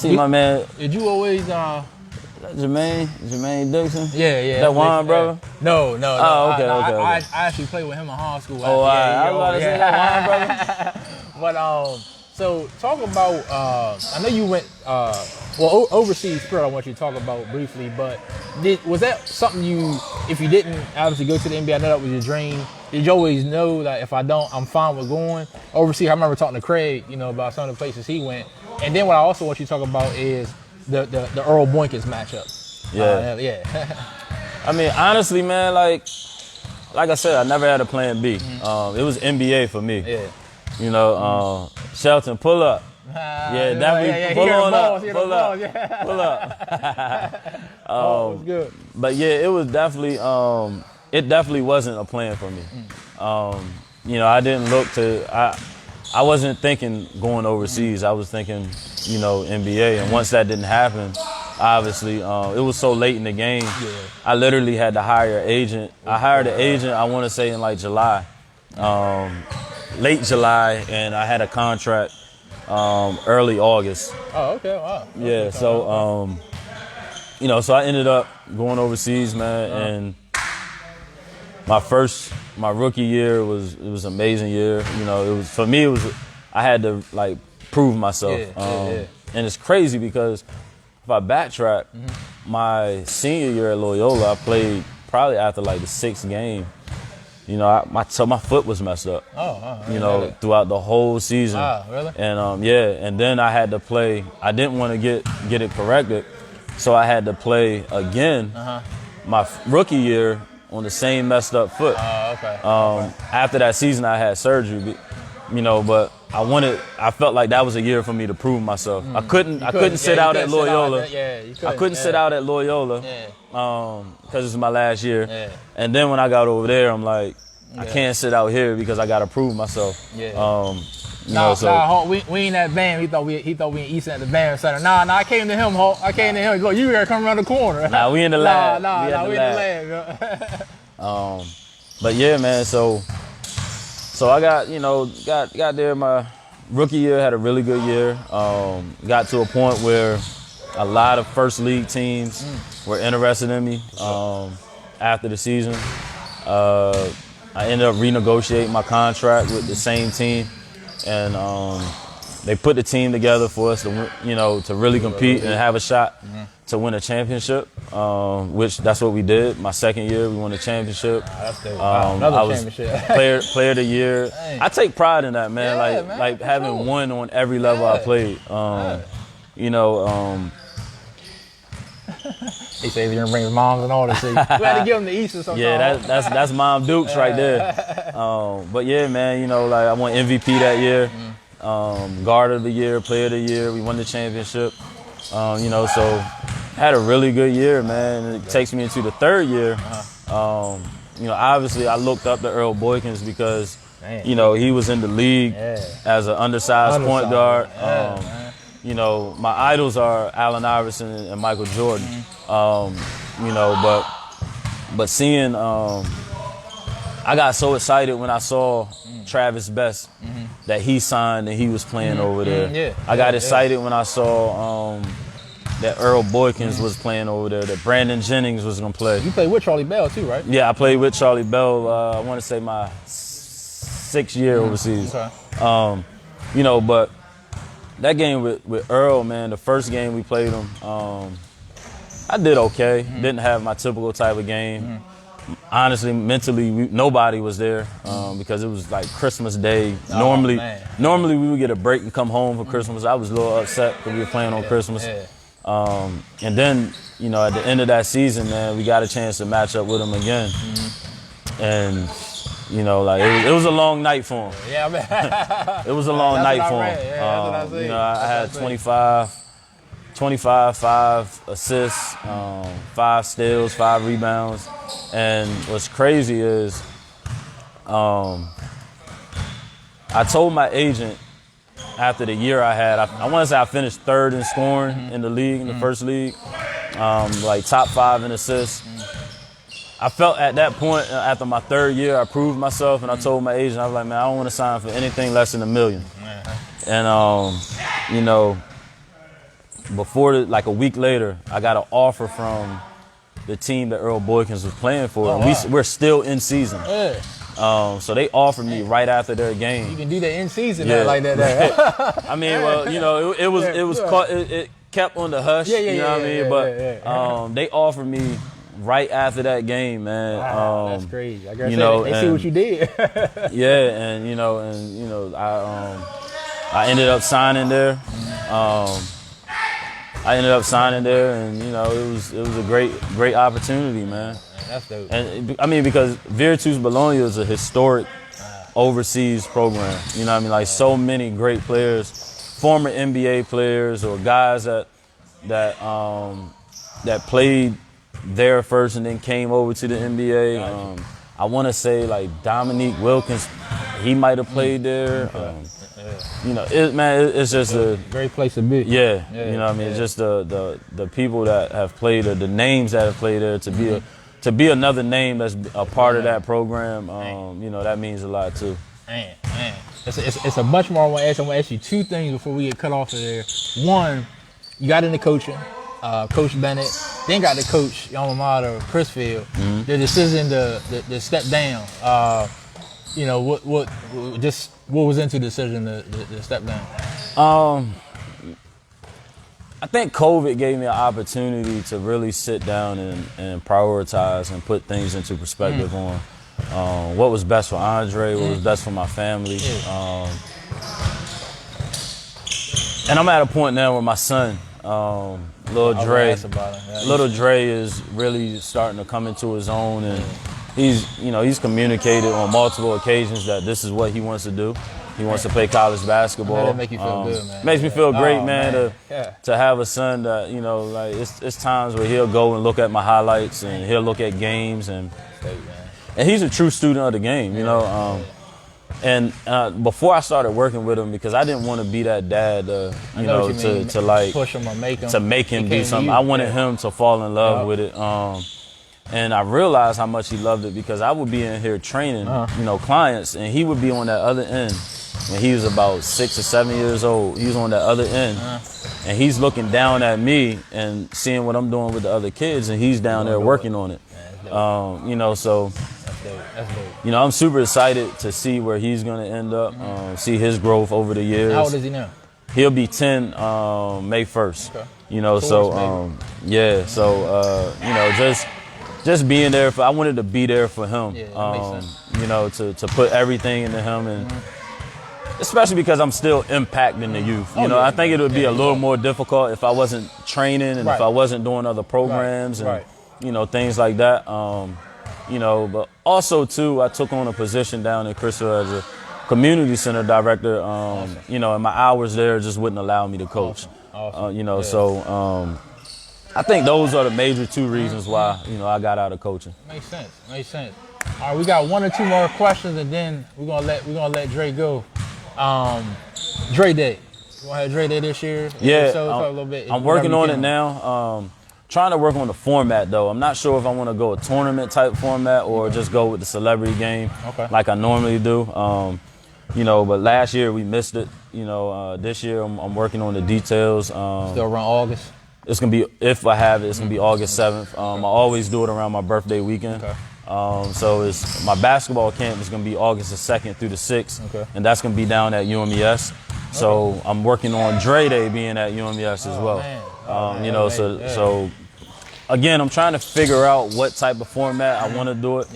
my man. Did you always? Jermaine Dixon. Yeah. That Juan brother. No. Oh, okay. I actually played with him in high school. Oh, I was about to say that Juan brother. But so talk about. I know you went overseas. Spirit, I want you to talk about briefly. But was that something you? If you didn't obviously go to the NBA, I know that was your dream. Did you always know that if I don't, I'm fine with going overseas? I remember talking to Craig, about some of the places he went. And then what I also want you to talk about is the Earl Boykins matchup. Yeah. I mean, honestly, man, like I said, I never had a plan B. It was NBA for me. Yeah. Shelton, pull up. Yeah, definitely pull on up. Pull up. Was good. But yeah, it was definitely. It definitely wasn't a plan for me. I didn't look to. I wasn't thinking going overseas. I was thinking, NBA. And once that didn't happen, obviously, it was so late in the game. Yeah. I literally had to hire an agent. I hired an agent, I want to say in like July, late July, and I had a contract early August. Oh, okay, wow. Yeah, so, so I ended up going overseas, man, and my rookie year was an amazing year. I had to like prove myself. And it's crazy because if I backtrack, my senior year at Loyola, I played probably after like the 6th game. My foot was messed up. Throughout the whole season. Ah, really? And and then I had to play. I didn't want to get it corrected, so I had to play again. My rookie year on the same messed up foot. Okay. After that season, I had surgery, but I felt like that was a year for me to prove myself. I couldn't sit out at Loyola. I couldn't sit out at Loyola because it's my last year. Yeah. And then when I got over there, I'm like, I can't sit out here because I got to prove myself. Yeah. We ain't that band. He thought we in Eastside at the band center. Nah, I came to him, Hulk. I came to him. Look, you gotta come around the corner. Nah, we in the lab. We in the lab. But yeah, man. So I got there. My rookie year, had a really good year. Got to a point where a lot of first league teams were interested in me. After the season, I ended up renegotiating my contract with the same team. And they put the team together for us to really compete and have a shot to win a championship, which that's what we did. My second year, we won the championship. Another I was championship. player of the year. Dang. I take pride in that, man. Yeah, like having won on every level I played. He said he's gonna bring his moms and all this. We had to give him the Easter sometimes. Yeah, that's Mom Dukes right there. But yeah, man, I won MVP that year, guard of the year, player of the year. We won the championship. So had a really good year, man. And it takes me into the third year. Obviously I looked up to Earl Boykins because, he was in the league as an undersized point guard. My idols are Allen Iverson and Michael Jordan. But seeing, I got so excited when I saw Travis Best that he signed and he was playing over there. I got excited when I saw that Earl Boykins was playing over there, that Brandon Jennings was going to play. You played with Charlie Bell too, right? Yeah, I played with Charlie Bell, I want to say my 6th year overseas. Okay. But that game with Earl, man, the first game we played him, I did okay. Didn't have my typical type of game. Honestly, mentally, nobody was there because it was like Christmas Day. Normally we would get a break and come home for Christmas. I was a little upset because we were playing on Christmas. And then, at the end of that season, man, we got a chance to match up with him again. And, it was a long night for him. Yeah, man. It was a long night for him. I had 25, 5 assists, 5 steals, 5 rebounds. And what's crazy is I told my agent after the year I had, I want to say I finished 3rd in scoring in the league, in the first league, like top 5 in assists. I felt at that point, after my 3rd year, I proved myself, and I told my agent, I was like, man, I don't want to sign for anything less than $1 million. And, you know, like a week later, I got an offer from the team that Earl Boykins was playing for. Oh, and we're still in season. Yeah. So they offered me right after their game. You can do that in season like that. I mean, well, you know, it kept on the hush. You know what I mean? But they offered me right after that game, man. Wow, that's crazy. I guess you know, they see what you did. and I ended up signing there. And you know, it was a great opportunity, man. That's dope. And I mean, because Virtus Bologna is a historic overseas program. You know what I mean? Like so many great players, former NBA players or guys that played there first and then came over to the NBA. I want to say like Dominique Wilkins, he might have played there. You know, it's just a great place to be. Yeah, you know what I mean? It's just the people that have played or the names that have played there to be another name that's a part of that program. You know, that means a lot too. Man. It's a bunch more I want to ask. I'm going to ask you 2 things before we get cut off of there. One, you got into coaching, Coach Bennett, then got to coach your alma mater, Crisfield. The decision to step down. You know, what was into the decision to step down? I think COVID gave me an opportunity to really sit down and prioritize and put things into perspective on what was best for Andre, what was best for my family. And I'm at a point now where my son, Little Dre is really starting to come into his own, and he's communicated on multiple occasions that this is what he wants to do. He wants to play college basketball. That make you feel good, man. Makes me feel great, man. To have a son that, you know, like it's times where he'll go and look at my highlights and he'll look at games and he's a true student of the game, you know. And before I started working with him, because I didn't want to be that dad, you know, to like push him or make him do something. I wanted him to fall in love with it. And I realized how much he loved it because I would be in here training, you know, clients, and he would be on that other end. When he was about 6 or 7 years old, he was on that other end, and he's looking down at me and seeing what I'm doing with the other kids, and he's down there working on it. You know, so you know, I'm super excited to see where he's going to end up, see his growth over the years. How old is he now? He'll be 10 May 1st. Okay. You know, so yeah, so you know, just being there I wanted to be there for him. You know, to put everything into him, and especially because I'm still impacting the youth. You know, I think it would be a little more difficult if I wasn't training and if I wasn't doing other programs and you know, things like that. You know, but also too, I took on a position down in Crisfield as a community center director. You know, and my hours there just wouldn't allow me to coach. You know, so I think those are the major 2 reasons why, you know, I got out of coaching. Makes sense. All right, we got 1 or 2 more questions, and then we're gonna let Dre go. Dre Day. You want to have Dre Day this year? Yeah, so talk a little bit. I'm working on it now. Trying to work on the format though. I'm not sure if I want to go a tournament type format or just go with the celebrity game like I normally do. You know, but last year we missed it. You know, this year I'm working on the details. Still around August? It's going to be, if I have it, it's going to be August 7th. I always do it around my birthday weekend. So it's my basketball camp is going to be August the 2nd through the 6th, and that's going to be down at UMES. So I'm working on Dre Day being at UMES as well. You know, so again, I'm trying to figure out what type of format I want to do it.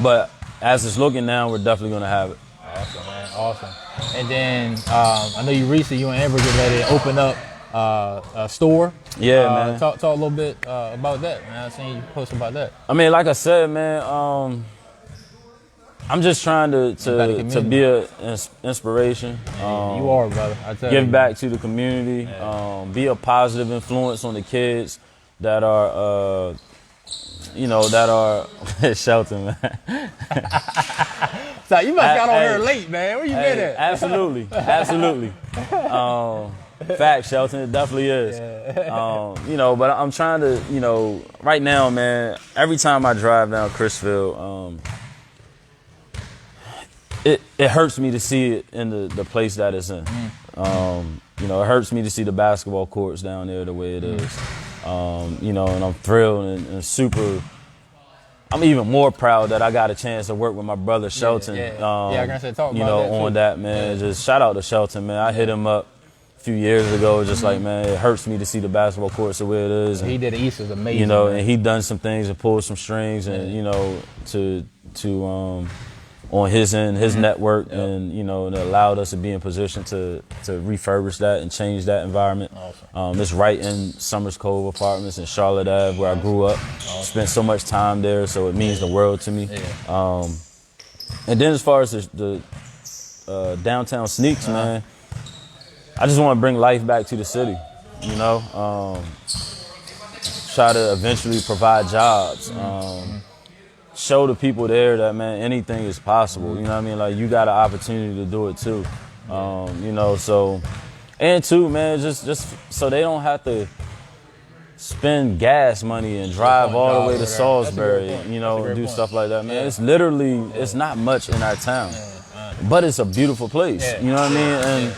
But as it's looking now, we're definitely going to have it. Awesome, man. Awesome. And then I know you recently, you and Amber get ready to open up a store. Yeah, man. Talk a little bit about that, man. I seen you post about that. I mean, like I said, man, I'm just trying to be an inspiration. You are, brother. I tell give you. back to the community. Be a positive influence on the kids that are, you know, that are Shelton, man. So you must got on here late, man. Where you been at? Absolutely. Facts, Shelton, it definitely is. Yeah. You know, but I'm trying to, you know, right now, man, every time I drive down Crisfield, it hurts me to see it in the place that it's in. You know, it hurts me to see the basketball courts down there the way it is. You know, and I'm thrilled and super. I'm even more proud that I got a chance to work with my brother Shelton. I gonna say talk you about know, that on too. that, man. Just shout out to Shelton, man. I hit him up a few years ago, just like, man, it hurts me to see the basketball courts the way it is. He did the East is amazing. You know, man. and he done some things and pulled some strings, and you know, to on his end, his network, and you know, and it allowed us to be in position to refurbish that and change that environment. Awesome. It's right in Summers Cove Apartments in Charlotte Ave, where I grew up. Spent so much time there, so it means the world to me. And then as far as the downtown sneaks, man, I just want to bring life back to the city. You know, try to eventually provide jobs. Show the people there that, man, anything is possible. You know what I mean? Like, you got an opportunity to do it too. You know, so, and too, man, just so they don't have to spend gas money and drive all the way to Salisbury, you know, and do stuff like that, man. It's literally, it's not much in our town, but it's a beautiful place. You know what I mean? And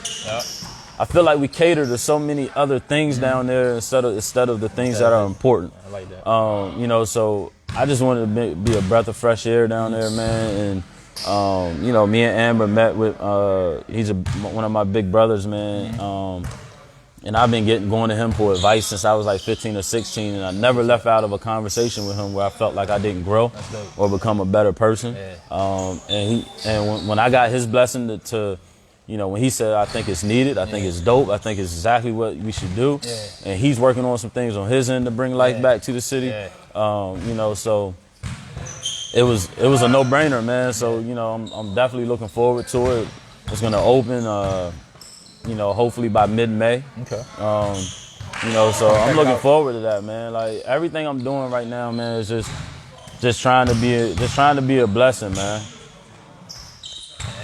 I feel like we cater to so many other things down there instead of the things that are important. I like that. You know, so I just wanted to be a breath of fresh air down there, man. And, you know, me and Amber met with, he's one of my big brothers, man. And I've been going to him for advice since I was like 15 or 16. And I never left out of a conversation with him where I felt like I didn't grow or become a better person. And when I got his blessing to, you know, when he said, I think it's needed, I think it's dope, I think it's exactly what we should do. And he's working on some things on his end to bring life back to the city. You know, so it was a no-brainer, man. So, you know, I'm definitely looking forward to it. It's gonna open, you know, hopefully by mid-May. Okay. You know, so I'm looking forward to that, man. Like, everything I'm doing right now, man, is just trying to be a blessing, man.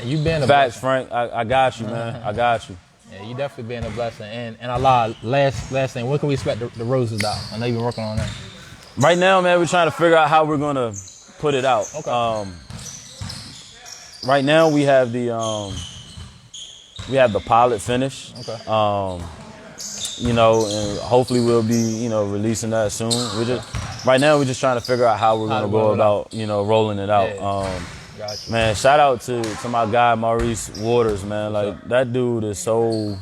You been a Facts, Frank. I got you, man. I got you. Yeah, you definitely been a blessing. And a lot. Last thing, when can we expect the roses out? I know you've been working on that. Right now, man, we're trying to figure out how we're gonna put it out. Okay. Right now, we have the pilot finish. Okay. You know, and hopefully we'll be, you know, releasing that soon. Right now we're just trying to figure out how we're gonna go about, you know, rolling it out. Gotcha. Man, shout out to my guy Maurice Waters, man. Like, that dude is so,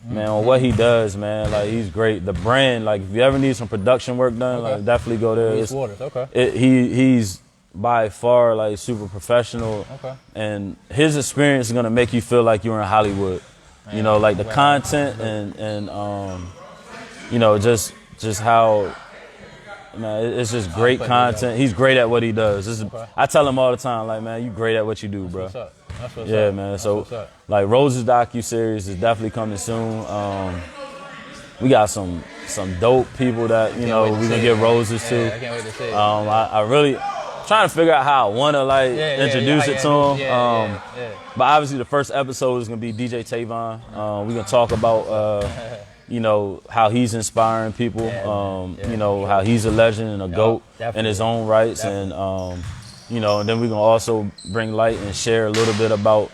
man, on what he does, man. Like, he's great. The brand, like, if you ever need some production work done, like, definitely go there. Maurice Waters, okay. He's by far, like, super professional. Okay. And his experience is gonna make you feel like you're in Hollywood. Man, you know, like the content and you know, just how, man, it's just great content. He's great at what he does. I tell him all the time, like, man, you great at what you do, bro. That's what's up. Yeah, man. So, like, Rose's docu-series is definitely coming soon. We got some dope people that, you know, we can get roses to. I can't wait to see it. I really trying to figure out how I want to, like, introduce it to him. But obviously the first episode is going to be DJ Tavon. We're going to talk about, you know, how he's inspiring people, you know, how he's a legend and a GOAT in his own rights. And, you know, and then we're going to also bring light and share a little bit about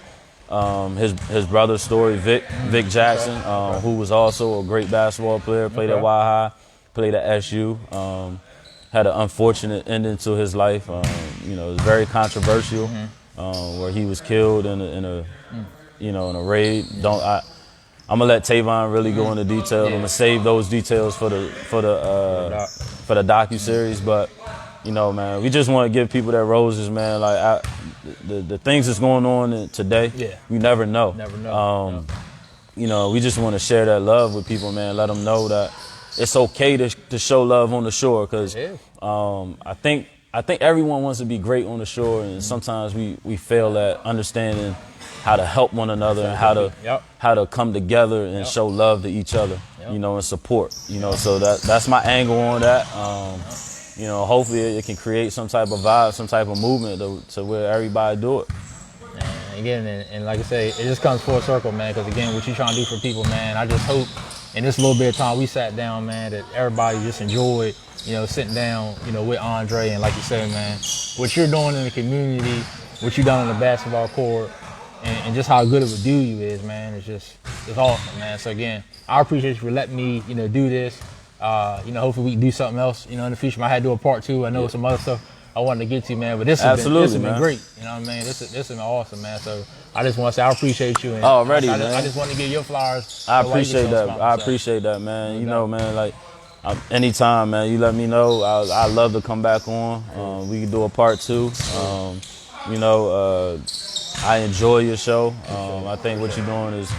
his brother's story, Vic Jackson, who was also a great basketball player, played at Y-High, played at SU, had an unfortunate ending to his life. You know, it was very controversial, where he was killed in a raid. I'm gonna let Tavon really go into detail. I'm gonna save those details for the docu-series. But, you know, man, we just want to give people that roses, man. Like, the things that's going on today, we never know. You know, we just want to share that love with people, man. Let them know that it's okay to show love on the shore, because I think everyone wants to be great on the shore, and sometimes we fail at understanding how to help one another and how to come together and show love to each other, you know, and support. You know, so that's my angle on that. You know, hopefully it can create some type of vibe, some type of movement to where everybody do it. Again, and like I say, it just comes full circle, man, because again, what you trying to do for people, man, I just hope in this little bit of time we sat down, man, that everybody just enjoyed, sitting down, with Andre. And like you said, man, what you're doing in the community, what you done on the basketball court, and just how good of a dude you is, man, it's awesome, man. So again, I appreciate you for letting me, do this. Hopefully we can do something else, in the future. I had to do a part 2. I know some other stuff I wanted to get to, man, but this has been great. You know what I mean? This has been awesome, man. So I just want to say I appreciate you. And man. I just want to give your flowers. I appreciate that. I appreciate that, man. Man, like anytime, man, you let me know. I love to come back on. We can do a part 2. I enjoy your show. I think what you're doing is,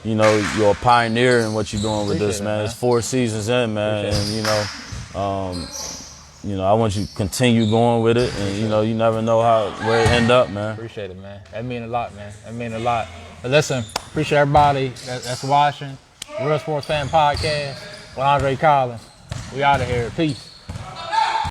you're a pioneer in what you're doing with this, man. It's 4 seasons in, man, and I want you to continue going with it, and you never know where it end up, man. Appreciate it, man. That mean a lot, man. That mean a lot. But listen, appreciate everybody that's watching. Real Sports Fan Podcast with Andre Collins. We out of here. Peace.